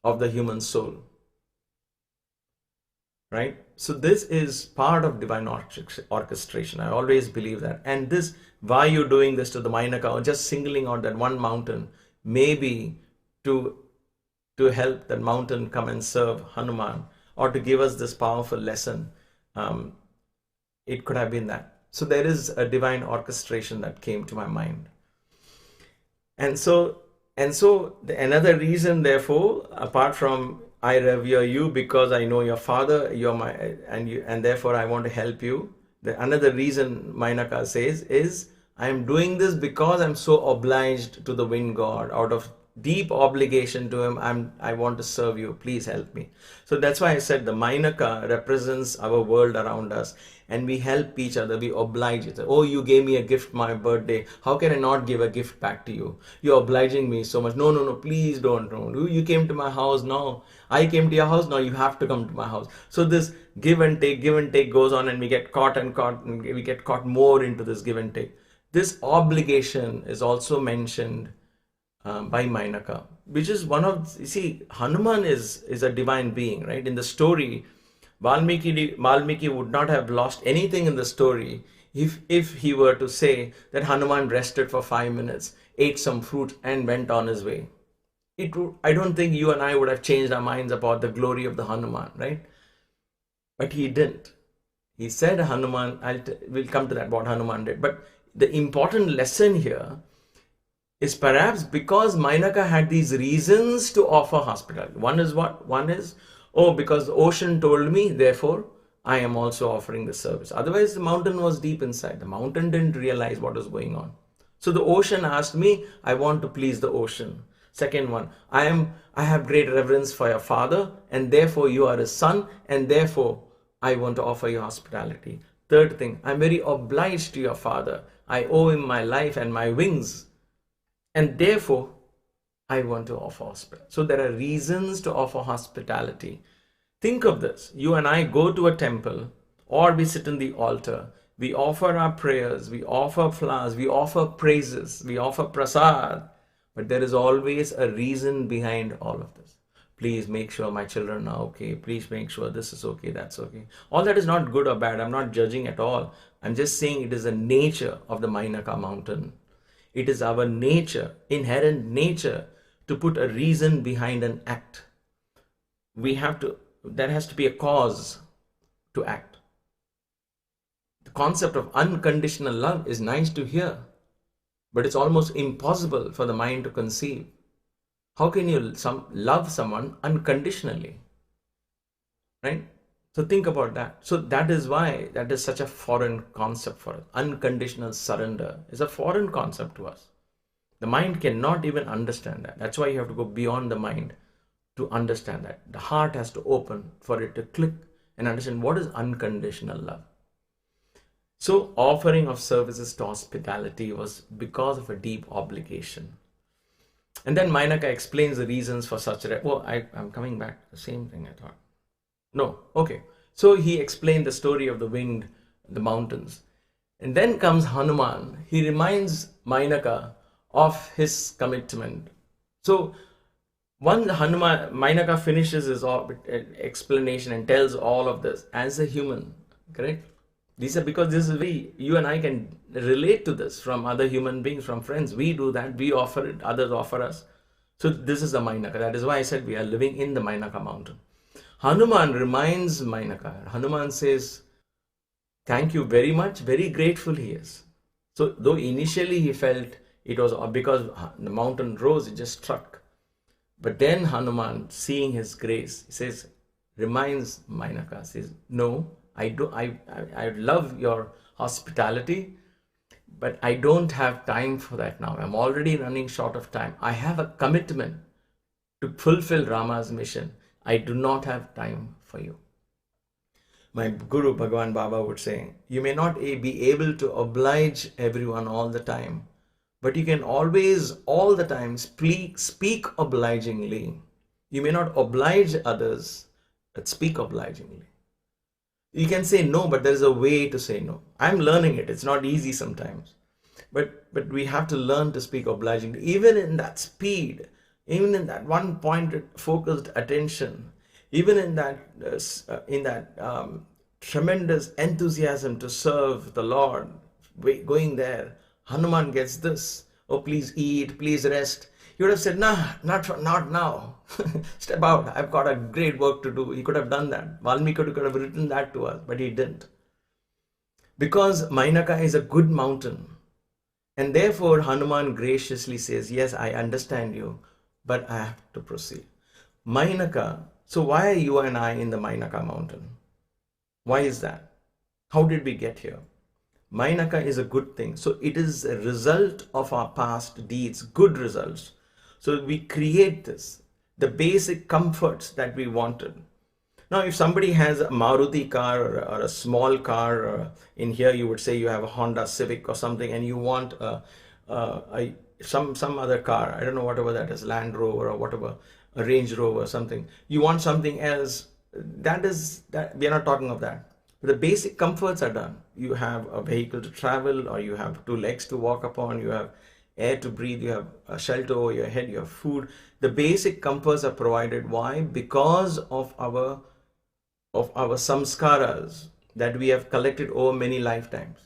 of the human soul. Right? So this is part of divine orchestration. I always believe that. And this, why you doing this to the Mainaka, or just singling out that one mountain, maybe to help that mountain come and serve Hanuman, or to give us this powerful lesson. It could have been that. So there is a divine orchestration that came to my mind. And so another reason, therefore, apart from I revere you because I know your father, and therefore I want to help you. Another reason Mainaka says is, I am doing this because I'm so obliged to the wind god. Out of deep obligation to him, I want to serve you. Please help me. So that's why I said the Mainaka represents our world around us, and we help each other. We oblige each other. Oh, you gave me a gift my birthday. How can I not give a gift back to you? You're obliging me so much. No, no, no. Please don't. No. You came to my house. No, I came to your house. Now you have to come to my house. So this give and take goes on, and we get caught, and we get caught more into this give and take. This obligation is also mentioned by Mainaka, which is one of, you see, Hanuman is a divine being, right? In the story, Valmiki would not have lost anything in the story if he were to say that Hanuman rested for 5 minutes, ate some fruit, and went on his way. I don't think you and I would have changed our minds about the glory of the Hanuman, right? But he didn't. He said Hanuman, we'll come to that, what Hanuman did. But the important lesson here is perhaps because Mainaka had these reasons to offer hospitality. One is what? One is, oh, because the ocean told me, therefore I am also offering the service. Otherwise, the mountain was deep inside. The mountain didn't realize what was going on. So the ocean asked me, I want to please the ocean. Second one, I have great reverence for your father, and therefore you are his son, and therefore I want to offer you hospitality. Third thing, I'm very obliged to your father. I owe him my life and my wings, and therefore I want to offer hospitality. So there are reasons to offer hospitality. Think of this. You and I go to a temple, or we sit in the altar. We offer our prayers. We offer flowers. We offer praises. We offer prasad. But there is always a reason behind all of this. Please make sure my children are okay. Please make sure this is okay, that's okay. All that is not good or bad. I'm not judging at all. I'm just saying it is a nature of the Mainaka mountain. It is our nature, inherent nature, to put a reason behind an act. There has to be a cause to act. The concept of unconditional love is nice to hear, but it's almost impossible for the mind to conceive. How can you love someone unconditionally? Right? So think about that. So that is why that is such a foreign concept for us. Unconditional surrender is a foreign concept to us. The mind cannot even understand that. That's why you have to go beyond the mind to understand that. The heart has to open for it to click and understand what is unconditional love. So offering of services to hospitality was because of a deep obligation. And then Mainaka explains the reasons for such a... I'm coming back to the same thing I thought. No, okay. So he explained the story of the wind, the mountains. And then comes Hanuman. He reminds Mainaka of his commitment. So once Mainaka finishes his explanation and tells all of this as a human, correct? Because this is you and I can relate to this from other human beings, from friends. We do that, we offer it, others offer us. So this is the Mainaka. That is why I said we are living in the Mainaka mountain. Hanuman reminds Mainaka. Hanuman says, thank you very much, very grateful he is. So though initially he felt it was because the mountain rose, it just struck. But then Hanuman, seeing his grace, he says, reminds Mainaka, says, no, I love your hospitality, but I don't have time for that now. I'm already running short of time. I have a commitment to fulfill Rama's mission. I do not have time for you. My Guru Bhagavan Baba would say, you may not be able to oblige everyone all the time, but you can always, all the time, speak obligingly. You may not oblige others, but speak obligingly. You can say no, but there is a way to say no. I'm learning it. It's not easy sometimes. But we have to learn to speak obligingly. Even in that speed, even in that one pointed focused attention, even in that tremendous enthusiasm to serve the Lord, going there, Hanuman gets this. Oh, please eat, please rest. He would have said, nah, not now. Step out. I've got a great work to do. He could have done that. Valmiki could have written that to us, but he didn't. Because Mainaka is a good mountain. And therefore, Hanuman graciously says, yes, I understand you, but I have to proceed. Mainaka, so why are you and I in the Mainaka mountain? Why is that? How did we get here? Mainaka is a good thing. So it is a result of our past deeds, good results. So we create this, the basic comforts that we wanted. Now, if somebody has a Maruti car or a small car, or in here you would say you have a Honda Civic or something, and you want some other car, I don't know, whatever that is, Land Rover or whatever, a Range Rover or something. You want something else. That we are not talking of that. The basic comforts are done. You have a vehicle to travel, or you have 2 legs to walk upon, you have air to breathe, you have a shelter over your head, you have food. The basic comforts are provided. Why? Because of our samskaras that we have collected over many lifetimes.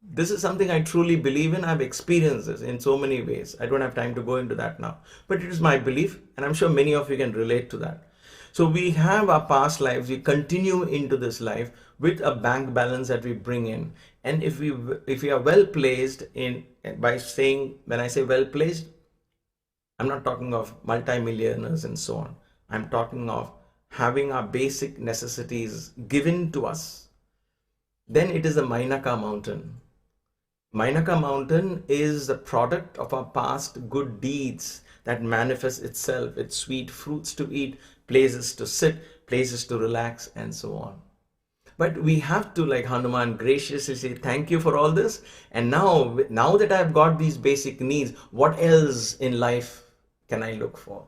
This is something I truly believe in. I've experienced this in so many ways. I don't have time to go into that now, but it is my belief, and I'm sure many of you can relate to that. So we have our past lives, we continue into this life with a bank balance that we bring in. And if we are well placed in, by saying, when I say well placed, I'm not talking of multimillionaires and so on. I'm talking of having our basic necessities given to us. Then it is the Mainaka mountain. Mainaka mountain is the product of our past good deeds that manifests itself with sweet fruits to eat, places to sit, places to relax, and so on. But we have to, like Hanuman, graciously say, thank you for all this. And now that I've got these basic needs, what else in life can I look for?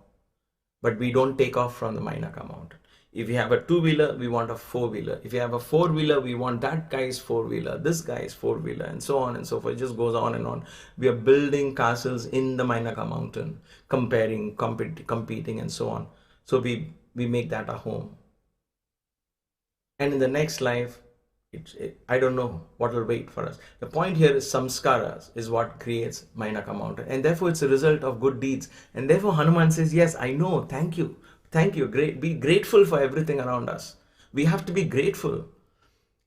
But we don't take off from the Mainaka mountain. If you have a 2-wheeler, we want a 4-wheeler. If you have a 4-wheeler, we want that guy's 4-wheeler, this guy's 4-wheeler, and so on and so forth. It just goes on and on. We are building castles in the Mainaka mountain, comparing, competing, and so on. So we make that a home. And in the next life, I don't know what will wait for us. The point here is samskaras is what creates Mainaka mountain. And therefore, it's a result of good deeds. And therefore, Hanuman says, yes, I know, thank you. Thank you. Be grateful for everything around us. We have to be grateful.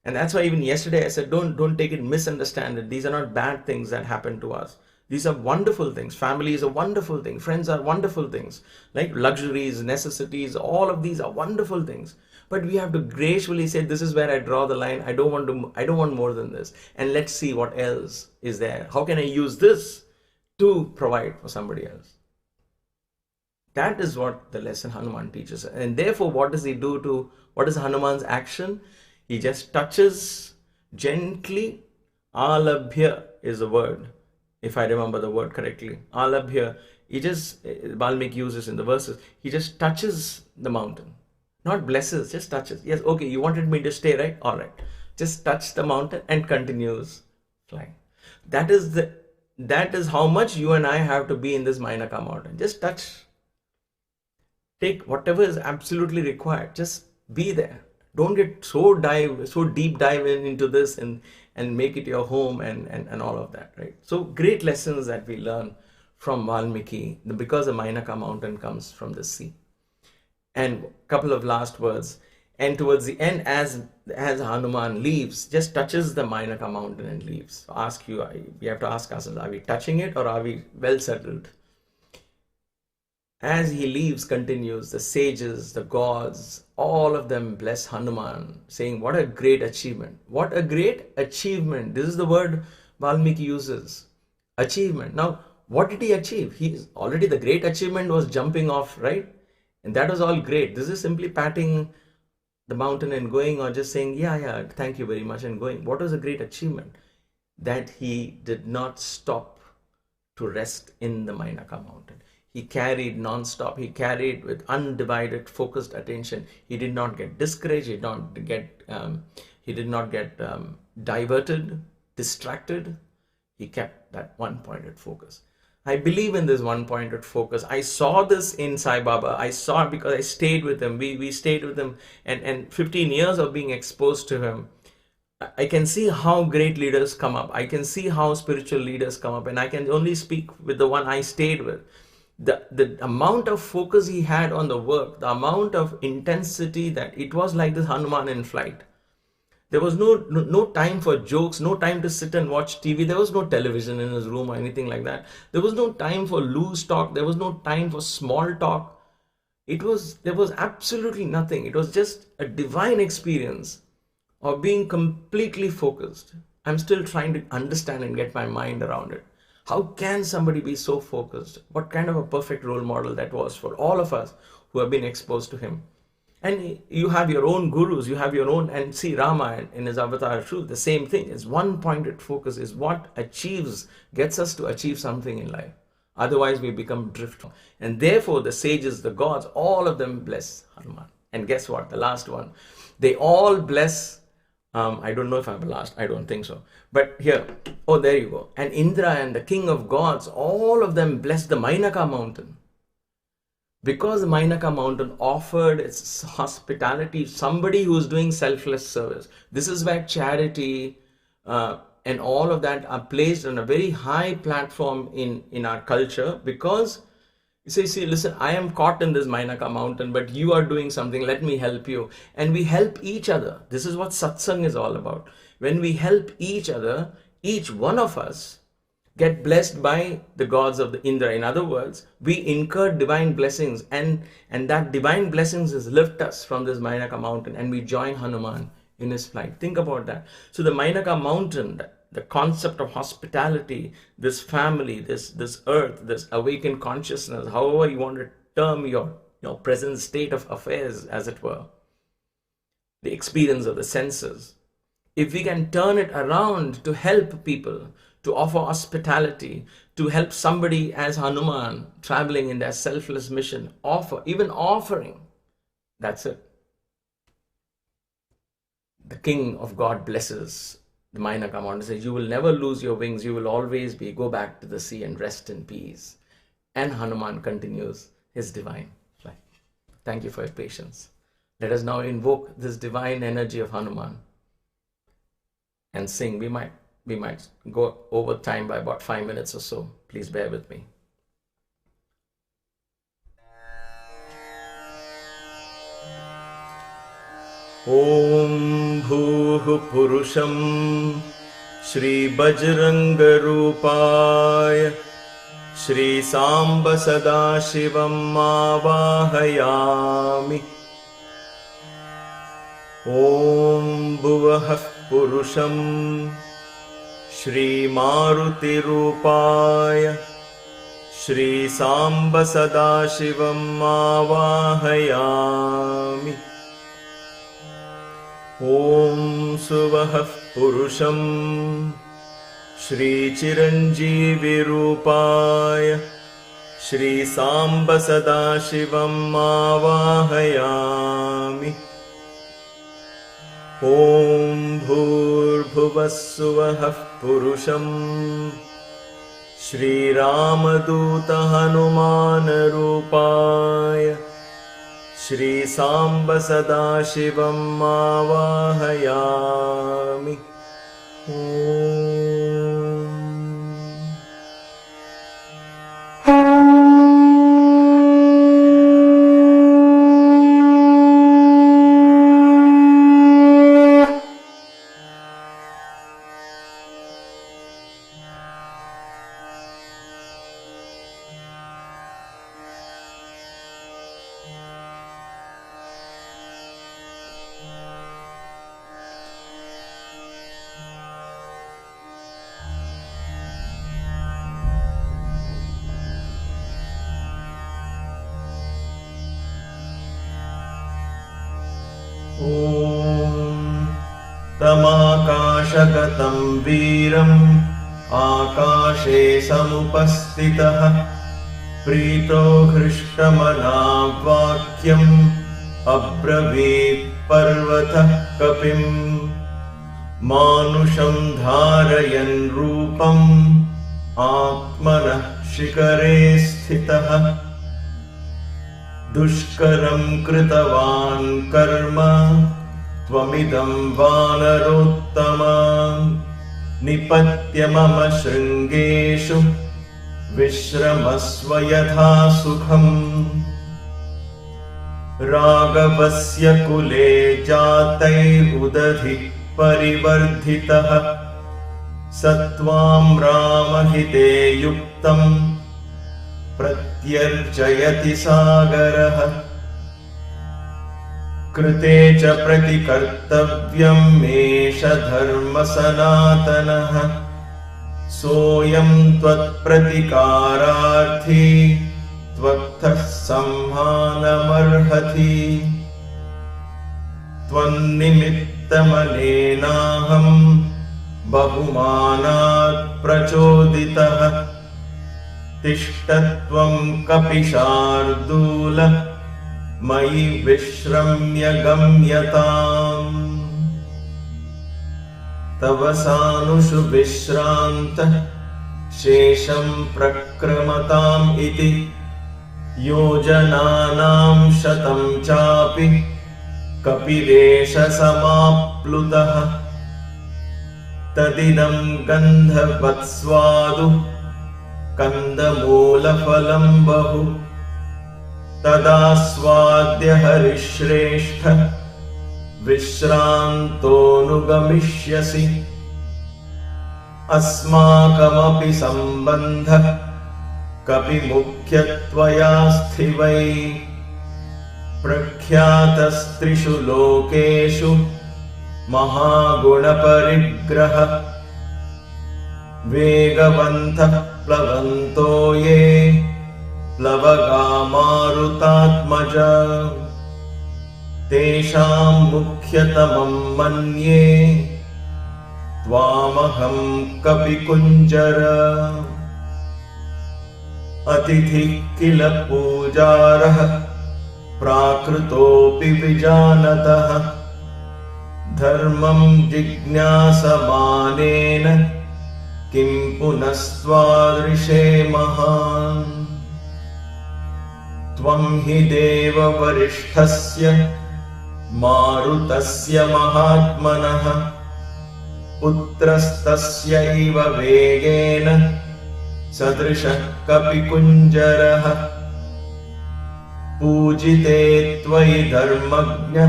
And that's why even yesterday I said, don't take it, misunderstand it. These are not bad things that happen to us. These are wonderful things. Family is a wonderful thing. Friends are wonderful things. Like luxuries, necessities, all of these are wonderful things. But we have to gracefully say, this is where I draw the line. I don't want more than this. And let's see what else is there. How can I use this to provide for somebody else? That is what the lesson Hanuman teaches. And therefore, what does he do what is Hanuman's action? He just touches gently. Alabhya is the word, if I remember the word correctly. Alabhya. Valmiki uses in the verses. He just touches the mountain. Not blesses, just touches. Yes, okay, you wanted me to stay, right? All right. Just touch the mountain and continues flying. That is how much you and I have to be in this Mainaka mountain. Just touch. Take whatever is absolutely required. Just be there. Don't get so deep dive into this and make it your home and all of that, right? So great lessons that we learn from Valmiki, because the Mainaka mountain comes from the sea. And a couple of last words. And towards the end, as Hanuman leaves, just touches the Mainaka mountain and leaves. We have to ask ourselves, are we touching it or are we well settled? As he leaves, continues, the sages, the gods, all of them bless Hanuman, saying, what a great achievement. What a great achievement. This is the word Valmiki uses. Achievement. Now, what did he achieve? The great achievement was jumping off, right? And that was all great. This is simply patting the mountain and going, or just saying, yeah, thank you very much, and going. What was a great achievement? That he did not stop to rest in the Mainaka mountain. He carried non-stop. He carried with undivided, focused attention. He did not get discouraged. He did not get diverted, distracted. He kept that one-pointed focus. I believe in this one-pointed focus. I saw this in Sai Baba. I saw it because I stayed with him. We stayed with him, and 15 years of being exposed to him. I can see how great leaders come up. I can see how spiritual leaders come up, and I can only speak with the one I stayed with. The amount of focus he had on the work, the amount of intensity, that it was like this Hanuman in flight. There was no time for jokes, no time to sit and watch TV. There was no television in his room or anything like that. There was no time for loose talk. There was no time for small talk. There was absolutely nothing. It was just a divine experience or being completely focused. I'm still trying to understand and get my mind around it. How can somebody be so focused? What kind of a perfect role model that was for all of us who have been exposed to him. And you have your own gurus, you have your own, and see Rama in his avatar truth, the same thing. Is one pointed focus is what gets us to achieve something in life. Otherwise we become drift. And therefore the sages, the gods, all of them bless Hanuman. And guess what? The last one. They all bless, I don't know if I'm the last, I don't think so. But here, oh, there you go. And Indra and the king of gods, all of them blessed the Mainaka mountain. Because the Mainaka mountain offered its hospitality, somebody who's doing selfless service. This is where charity and all of that are placed on a very high platform in our culture, because you say, see, listen, I am caught in this Mainaka mountain, but you are doing something, let me help you. And we help each other. This is what Satsang is all about. When we help each other, each one of us get blessed by the gods of the Indra. In other words, we incur divine blessings, and that divine blessings is lift us from this Mainaka mountain, and we join Hanuman in his flight. Think about that. So the Mainaka mountain, the concept of hospitality, this family, this earth, this awakened consciousness, however you want to term your present state of affairs, as it were, the experience of the senses, if we can turn it around to help people, to offer hospitality, to help somebody as Hanuman traveling in their selfless mission, offering, that's it. The king of God blesses the Mainaka mountain, says, you will never lose your wings, you will always go back to the sea and rest in peace. And Hanuman continues his divine flight. Thank you for your patience. Let us now invoke this divine energy of Hanuman and sing. We might go over time by about 5 minutes or so. Please bear with me. Om Bhuh Purusham Shri Bajranga Rupaya Shri Samba Sadashivam Avahayami. Om Bhuvah Purusham Shri Maruti Rupaya Shri Samba Sadashivam Avahayami. Om Suvah Purusham Shri Chiranjeevi Rupaya Shri Samba Sadashivam Avahayami. Om Bhurbhuvasuvah Purusham Shri Ramaduta Hanuman Rupaya Shri Samba Sadashivam Avahayami. Tamakashagatam Veeram Akashe Samupastitah Prito Krishtamana Vakyam Abravit Parvatah Kapim Manusham Dharayan Rupam Atmanah Shikare Sthitah Dushkaram Kritavan Karma Tvamidam Vanarottama Nipatya Mama Shringeshu Vishramasva Yatha Sukham Ragavasya Kule Jatai Udadhi Parivardhitah Satvam Ramahite Yuktam Pratyarchayati Sagaraha कृते च प्रतिकर्तव्यम् एष धर्म सनातनः सोऽयं त्वत्प्रतिकारार्थी त्वत्तः संहानमर्हति त्वन्निमित्तमनेनाहं बहुमानात् प्रचोदितः तिष्ठ त्वं कपिशार्दूल मयि विश्रम्य गम्यताम् तव सानुषु विश्रान्तः शेषं प्रक्रमताम् इति योजनानां शतं चापि कपिरेष समाप्लुतः तदिदं गन्धवत्स्वादु कन्दमूलफलं बहु तदास्वाद्य हरिश्रेष्ठ विश्रान्तोऽनुगमिष्यसि अस्माकमपि सम्बन्धः कपिमुख्यत्वयास्ति वै प्रख्यातस्त्रिषु लोकेषु महागुणपरिग्रह वेगवन्तः प्लवन्तो ये प्लवगामारुतात्मज तेषां मुख्यतमं मन्ये त्वामहं कपिकुञ्जर अतिथिः किल पूजारः प्राकृतोऽपि विजानतः धर्मं जिज्ञासमानेन किं पुनस्त्वादृशे महान् त्वं हि देववरिष्ठस्य मारुतस्य महात्मनः पुत्रस्तस्यैव वेगेन सदृशः कपिकुञ्जरः पूजिते त्वयि धर्मज्ञ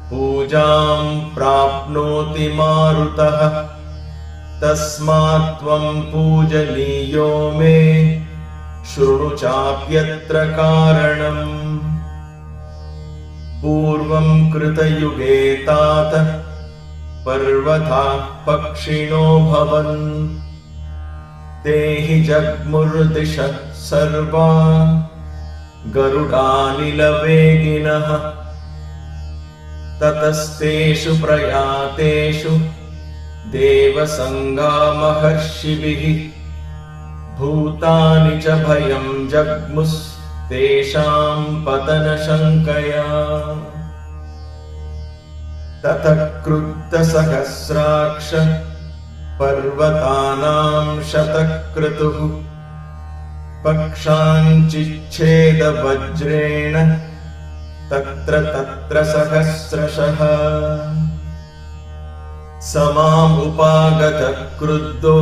पूजां प्राप्नोति मारुतः तस्मात् त्वं पूजनीयो मे शृणु चाप्यत्र कारणम् पूर्वं कृतयुगे तात पर्वताः पक्षिणो भवन् ते हि जग्मुर्दिशः सर्वा गरुडानिलवेगिनः ततस्तेषु प्रयातेषु देवसङ्गा महर्षिभिः भूतानि च भयं जग्मुस्तेषां पतनशङ्कया ततः क्रुद्धसहस्राक्ष पर्वतानां शतक्रतुः पक्षाञ्चिच्छेदवज्रेण तत्र तत्र सहस्रशः समामुपागतः क्रुद्धो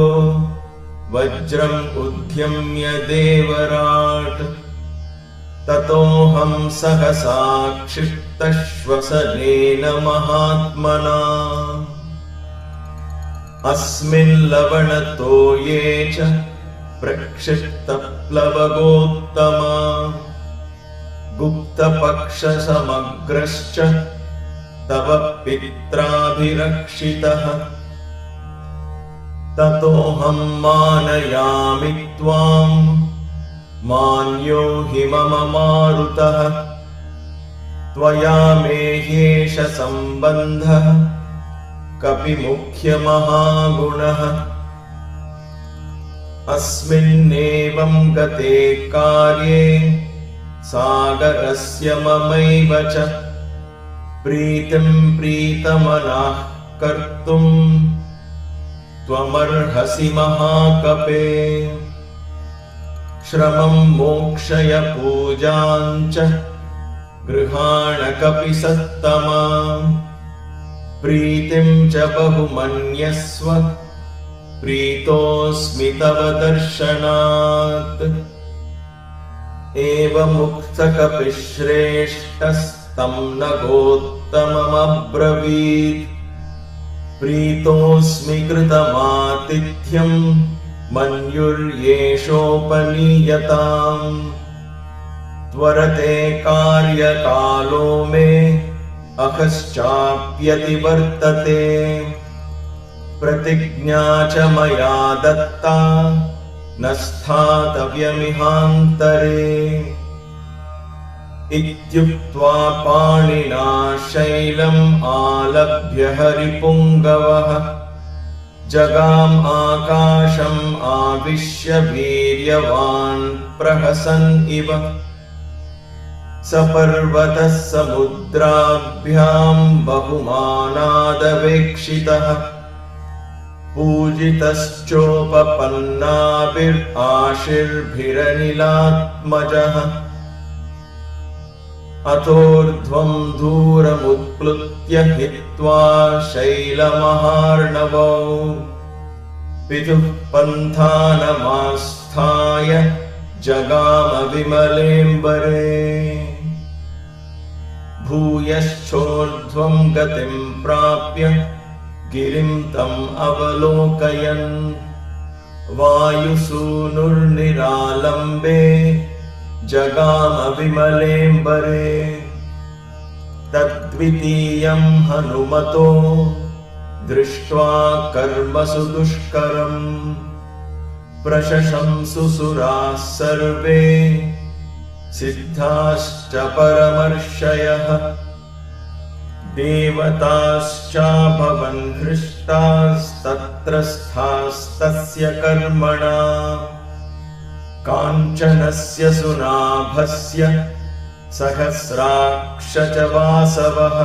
वज्रम् उद्यम्य देवराट् ततोऽहं सहसा क्षिप्तश्वसनेन महात्मना अस्मिन् लवणतोये च प्रक्षिप्तप्लवगोत्तमा गुप्तपक्षसमग्रश्च तव पित्राभिरक्षितः ततोऽहं मानयामि त्वां मान्यो हि मम मारुतः त्वया मे ह्येष सम्बन्धः कपिमुख्यमहागुणः अस्मिन्नेवं गते कार्ये सागरस्य ममैव च प्रीतिं प्रीतमनाः कर्तुं त्वमर्हसि महाकपे श्रमं मोक्षय पूजां च गृहाण कपिसत्तमा प्रीतिं च बहुमन्यस्व प्रीतोऽस्मि तव दर्शनात् एवमुक्तकपिश्रेष्ठस्तं नगोत्तममब्रवीत् प्रीतोऽस्मि कृतमातिथ्यं मन्युर्येषोपनीयताम् त्वरते कार्यकालो मे अहश्चाप्यतिवर्तते प्रतिज्ञा च मया दत्ता न स्थातव्यमिहान्तरे इत्युक्त्वा पाणिना शैलम् आलभ्य हरिपुङ्गवः जगाम आकाशम् आविश्य वीर्यवान् प्रहसन् इव सपर्वतः समुद्राभ्याम् बहुमानादवेक्षितः पूजितश्चोपपन्नाभिराशीर्भिरनिलात्मजः अथोर्ध्वं दूरमुत्प्लुत्य हित्वा शैलमहार्णवौ पितुः पन्थानमास्थाय जगाम विमलेम्बरे भूयश्चोर्ध्वं गतिं प्राप्य गिरिं तम् अवलोकयन् वायुसूनुर्निरालम्बे जगाम विमलेम्बरे तद्वितीयं हनुमतो दृष्ट्वा कर्मसु दुष्करम् प्रशशंसुसुराः सर्वे सिद्धाश्च परमर्षयः देवताश्चाभवन् हृष्टास्तत्र स्थास्तस्य कर्मणा काञ्चनस्य सुनाभस्य सहस्राक्ष च वासवः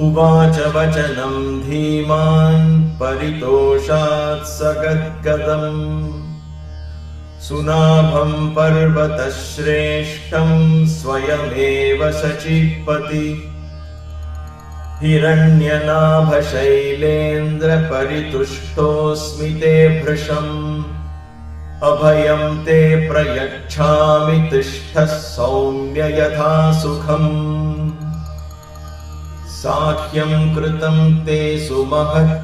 उवाच वचनं धीमान् परितोषात् सगद्गदम् सुनाभं पर्वतश्रेष्ठं स्वयमेव सचीपति हिरण्यनाभशैलेन्द्रपरितुष्टोऽस्मि ते भृशम् अभयं ते प्रयच्छामि तिष्ठः सौम्य यथा सुखम् साख्यं कृतं ते सुमहत्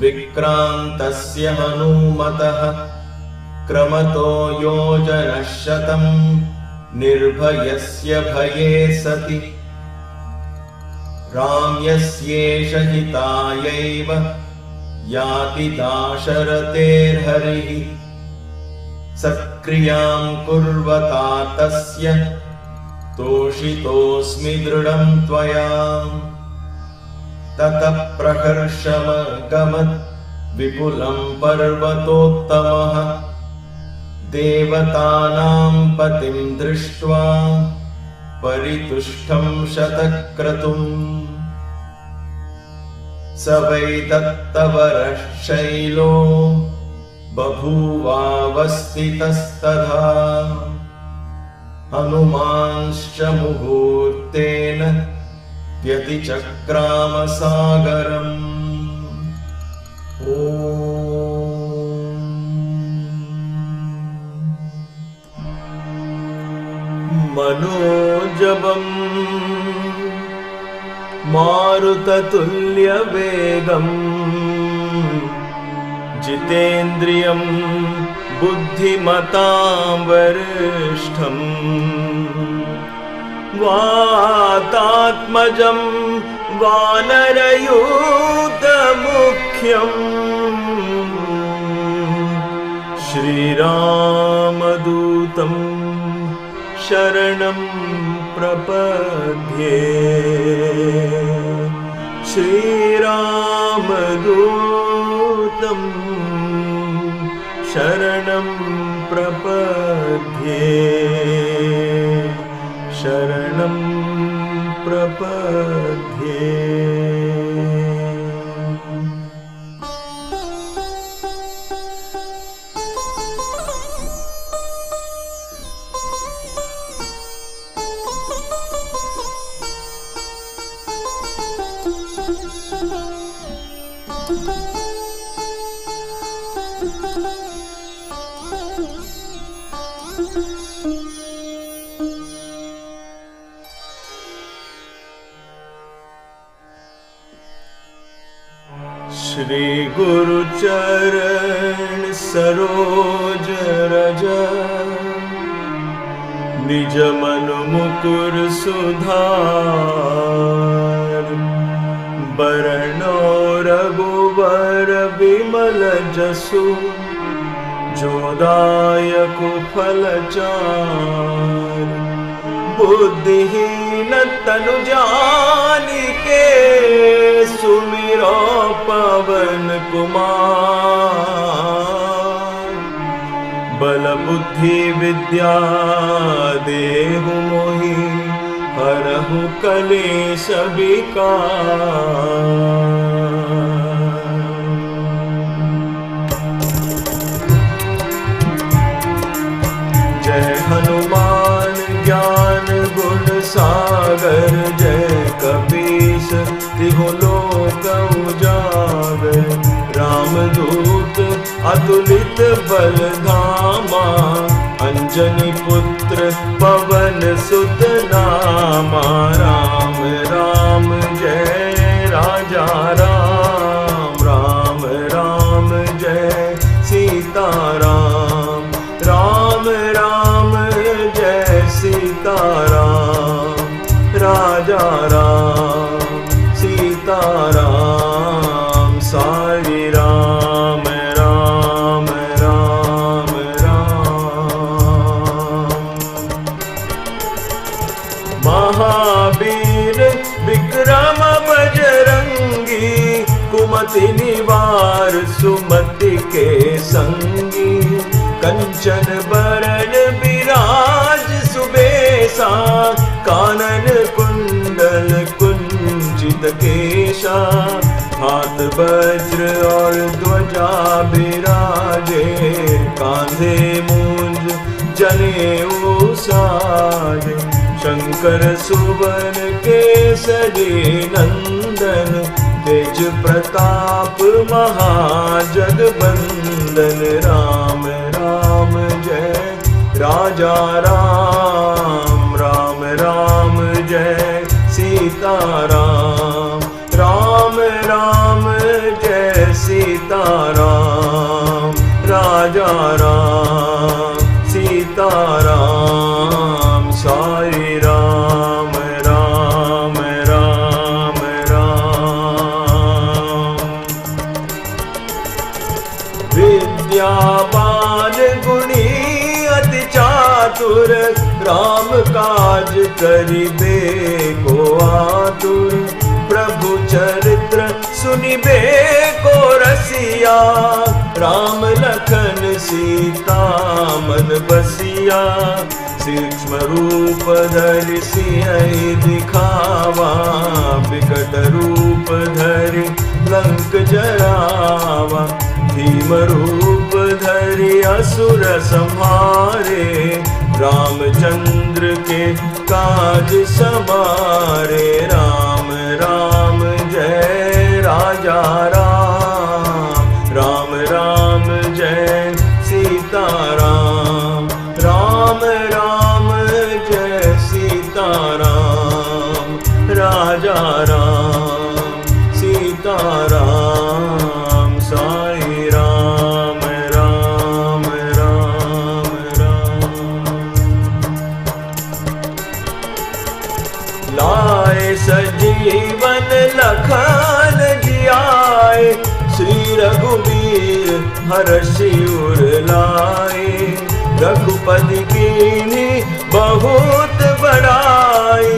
विक्रान्तस्य हनूमतः क्रमतो योजनशतं निर्भयस्य भये सति राम्यस्येष हितायैव याति दाशरथेर्हरिः सत्क्रियां कुर्वता तस्य तोषितोऽस्मि दृढं त्वया ततः प्रहर्षमगमत् विपुलं पर्वतोत्तमः देवतानां पतिं दृष्ट्वा परितुष्टं शतक्रतुम् स वै दत्तवरः शैलो बभूवावस्थितस्तथा हनुमांश्च मुहूर्तेन व्यतिचक्राम सागरम् मनोजवम् मारुततुल्यवेगम् जितेन्द्रियं बुद्धिमतां वरिष्ठम् वातात्मजं वानरयूथमुख्यम् श्रीरामदूतं शरणं प्रपद्ये श्रीरामदूतं शरणं प्रपद्ये शरणं प्रपद्ये श्री गुरु चरण सरोज रज निज मन मुकुर सुधार, बरनो रघुवर विमल जसु, जोदायक फल चार। बुद्धिहीन तनु जानिके, सुमिरो पवन कुमार। बल बुद्धि विद्या देहु मोहि, हरहु कलेश विकार। जय हनुमान ज्ञान गुण सागर, जय कपीस तिहु लोक उजागर। रामदूत अतुलित बल धामा, अंजनी पुत्र पवन सुत नामा। राम राम जय राजा राम, राम राम जय सीता राम। राम राम जय सीता राम, राजा राम सीता राम। साई राम राम राम राम। महावीर विक्रम बजरंगी, कुमति निवार सुमति के संगी। कंचन बरन विराज सुबेसा, कानन कुंडल कुंचित केशा। हाथ वज्र और ध्वजा विराजे, कांधे मूंज जनेऊ साजे। शंकर सुवन केसरी नंदन, तेज प्रताप महाजगबंदन। राम राम जय राजा राम, राम राम जय सीता राम। राम राम जय सीता राम, राजा राम सीता राम। साई राम राम राम राम। विद्यावान गुणी अति चातुर, राम काज करिबे को आतुर। प्रभु चरित्र सुनिबे को रसिया, राम लखन सीता मन बसिया। सूक्ष्म रूप धरि सियहि दिखावा, विकट रूप धरि लंक जरावा। भीम रूप धरि असुर संहारे, रामचंद्र के काज सवारे। राम राम जय राजा राम, राम राम जय सीता राम। राम राम जय सीता राम, राजा राम सीता राम। साई राम राम राम राम। लाए सजीवन लखन जियाए, श्री रघुवीर हरषि उर लाए। रघुपति कीन्ही बहुत बड़ाई,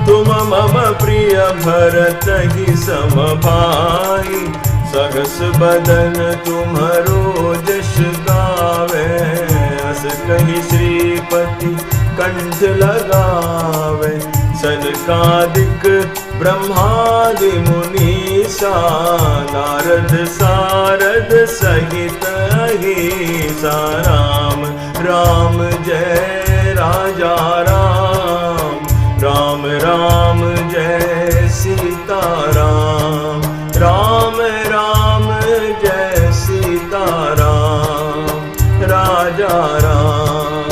तुम मम प्रिय भरतहि सम भाई। सहस बदन तुम्हरो जस गावे, अस कहि श्रीपति कंठ लगावे। सनकादिक ब्रह्मादि मुनीसा, नारद सारद सहित अहिसा। राम राम जय राजा राम, राम राम जय सीता राम। राम राम जय सीता राम, राजा राम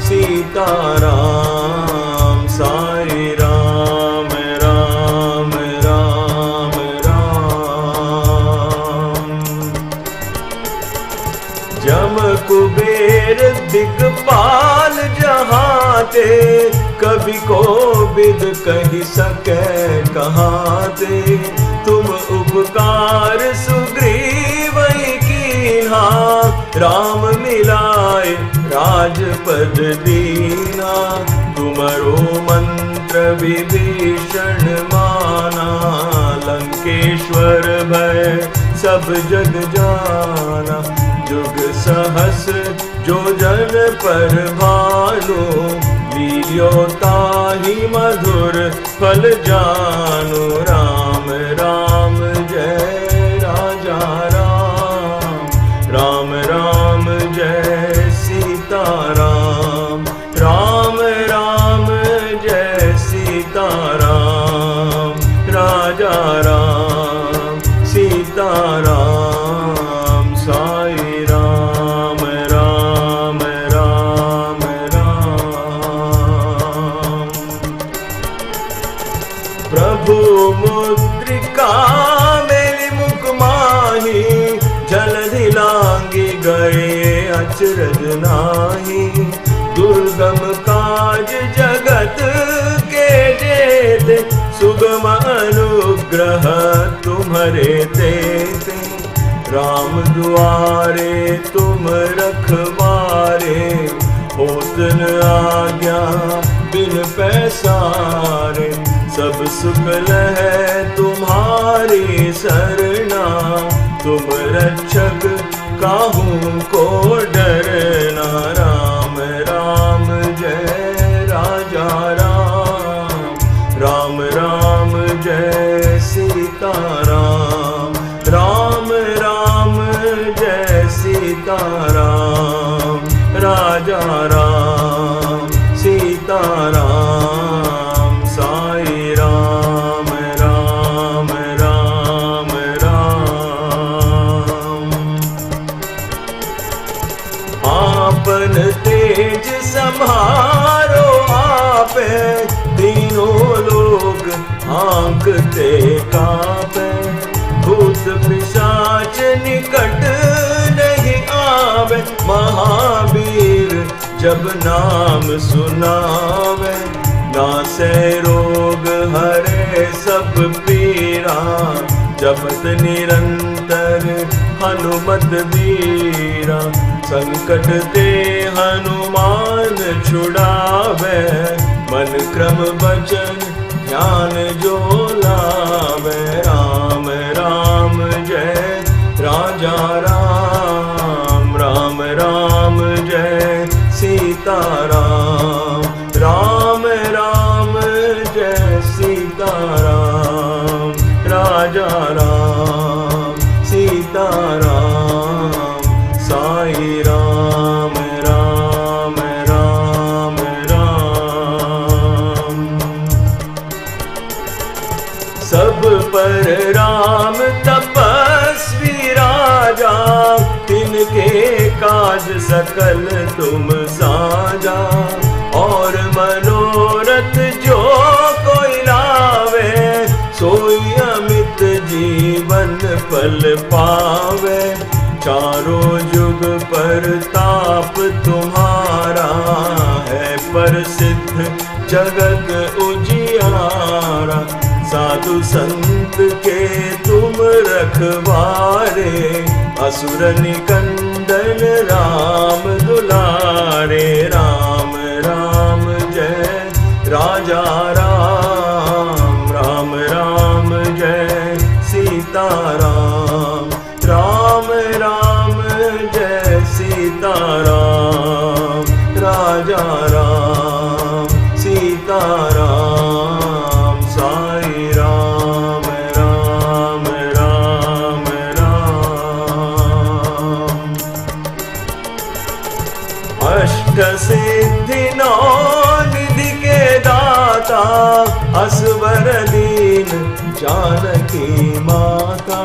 सीता राम। साई राम राम राम राम। जम कुबेर दिक्पाल जहां बाटे, कभी को विद कही सके कहाते। तुम उपकार सुग्रीव कीन्हा, राम मिलाए राजपद दीना। तुमरो मंत्र विभीषण माना, लंकेश्वर भय सब जग जाना। जुग सहस जो जन पर भालो, लील्यो ताहि मधुर फल जानो। राम राम जय राजा राम, राम राम जय सीता राम। राम राम जय सीता राम, राजा राम सीता राम। साई राम राम राम राम। प्रभु मुद्रिका मेली मुख माही, जलधि लांगी गए अचरज नाही। दुर्गम काज जगत के जेते, सुगम अनुग्रह तुम्हारे देते। राम दुआरे तुम रखवारे, होत न आज्ञा बिन पैसारे। सब सुख लहै तुम्हारी सरना, तुम रक्षक काहू को डरना। राम राम जय राजा राम, राम राम जय सीता राम। राम राम जय सीता राम, राजा राम सीता राम। साई राम राम राम राम। आपन तेज सम्हारो आपे, तीनों लोग आंकते कापे। भूत पिशाच निकट नहीं आवे, महावीर जब नाम सुनावे। नासे रोग हरे सब पीरा, जपत निरंतर हनुमत वीरा। संकट ते हनुमान छुड़ावे, मन क्रम वचन ज्ञान जो लावे। राम राम जय राजा राम, राम राम जय सीता राम। राम राम जय सीता राम, राजा राम सीता राम। साई राम राम राम राम। सब पर राम तपस्वी राजा, तिनके काज सकल तुम साजा। और मनोरथ जो कोई लावे, सोई अमित जीवन फल पावे। चारों जुग पर ताप तुम्हारा है, प्रसिद्ध जगत उजियारा। साधु संत के तुम रखवारे, असुर निकंदन राम दुलारे। राम राम जय राजा राम, राम राम जय सीता राम। राम राम जय सीता राम, राजा राम सीता राम। साई राम राम राम राम। अष्ट सिद्धि नौ निधि के दाता, असवर दीन जानकी माता।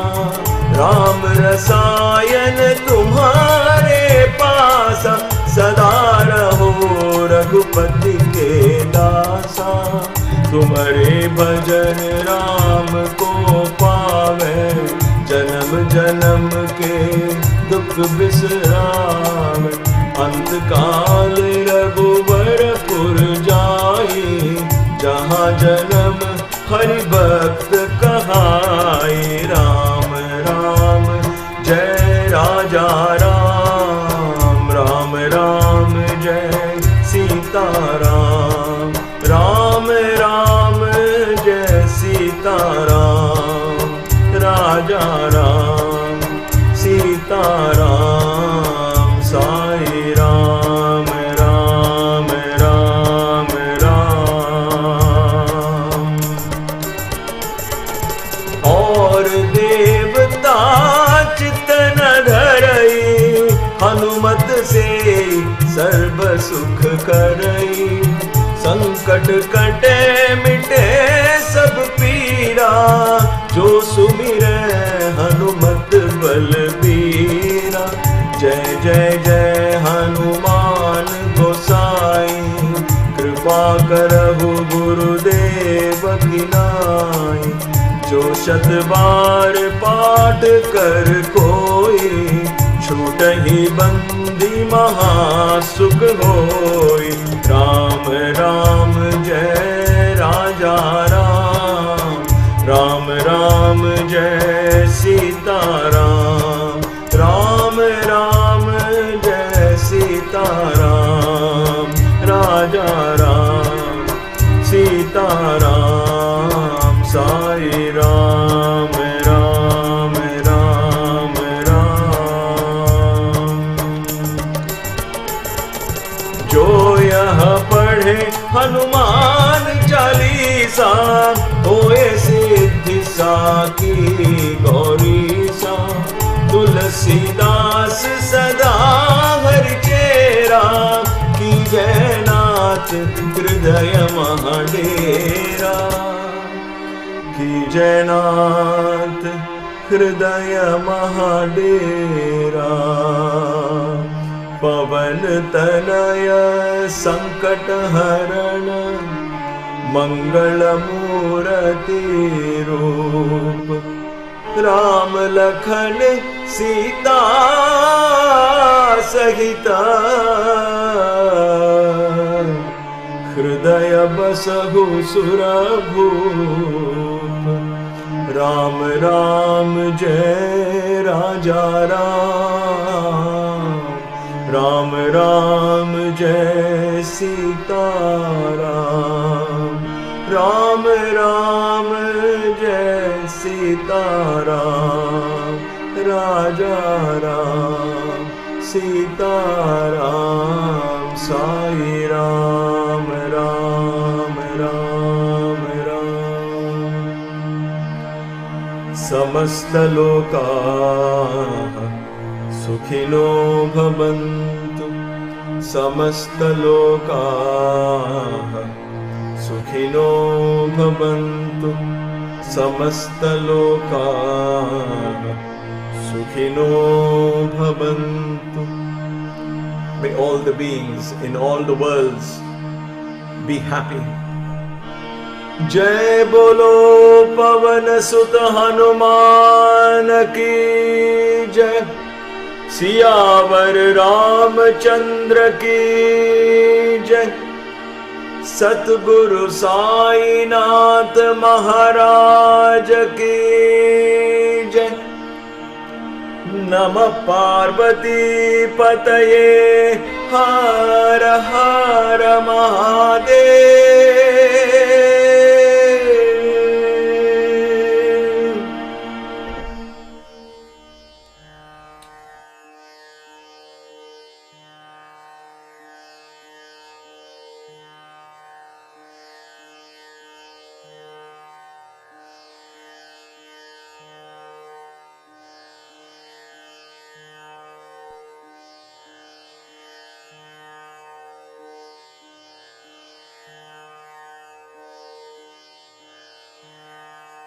राम रसायन तुम्हारे पासा, सदा रहो रघुपति के दासा। तुम्हारे भजन राम को पावे, जन्म जन्म के दुख बिसरावे। अंत काल रघुवर पुर जन्म हरि भक्त कहाए। राम राम जय राजा राम, राम राम जय सीता राम, राम राम जय सीता राम, राजा राम सीता राम, साई राम राम राम राम। और देवता चितन धरई, हनुमत से सर्व सुख करई। संकट कटे मिटे सब पीरा, जो सुमिरै हनुमत बलबीरा। जय जय जय हनुमान गोसाई, कृपा करहु गुरुदेव की नाई। जो शत बार पाठ कर कोई, छूटहि बंदी महासुख होई। राम राम जय राजा राम, राम राम जय सीता राम, राम राम जय सीता राम, राजा राम सीता राम, साई राम राम राम राम। जो यह पढ़े हनुमान चालीसा, होए सिद्धि साकी गौरीसा। तुलसीदास सदा हरि चेरा, की जयनाथ हृदय महाडेरा, की जयनाथ हृदय महाडेरा। पवन तनय संकट हरण, मंगल मूर्ति रूप। राम लखन सीता सहित, हृदय बसहु सुरभूप। राम राम जय राजा राम, राम राम जय सीता राम, राम राम जय सीता राम, राजा राम सीता राम, साई राम राम राम राम। समस्त लोकाः सुखिनो भवन्तु, समस्त लोकाः सुखिनो भवन्तु, समस्त लोकाः सुखिनो भवन्तु। May all the beings in all the worlds be happy. जय बोलो पवन सुत हनुमान की जय, सियावर रामचंद्र की जय। सतगुरु साईनाथ महाराज की जय। नमः पार्वती पतये, हर हर महादेव।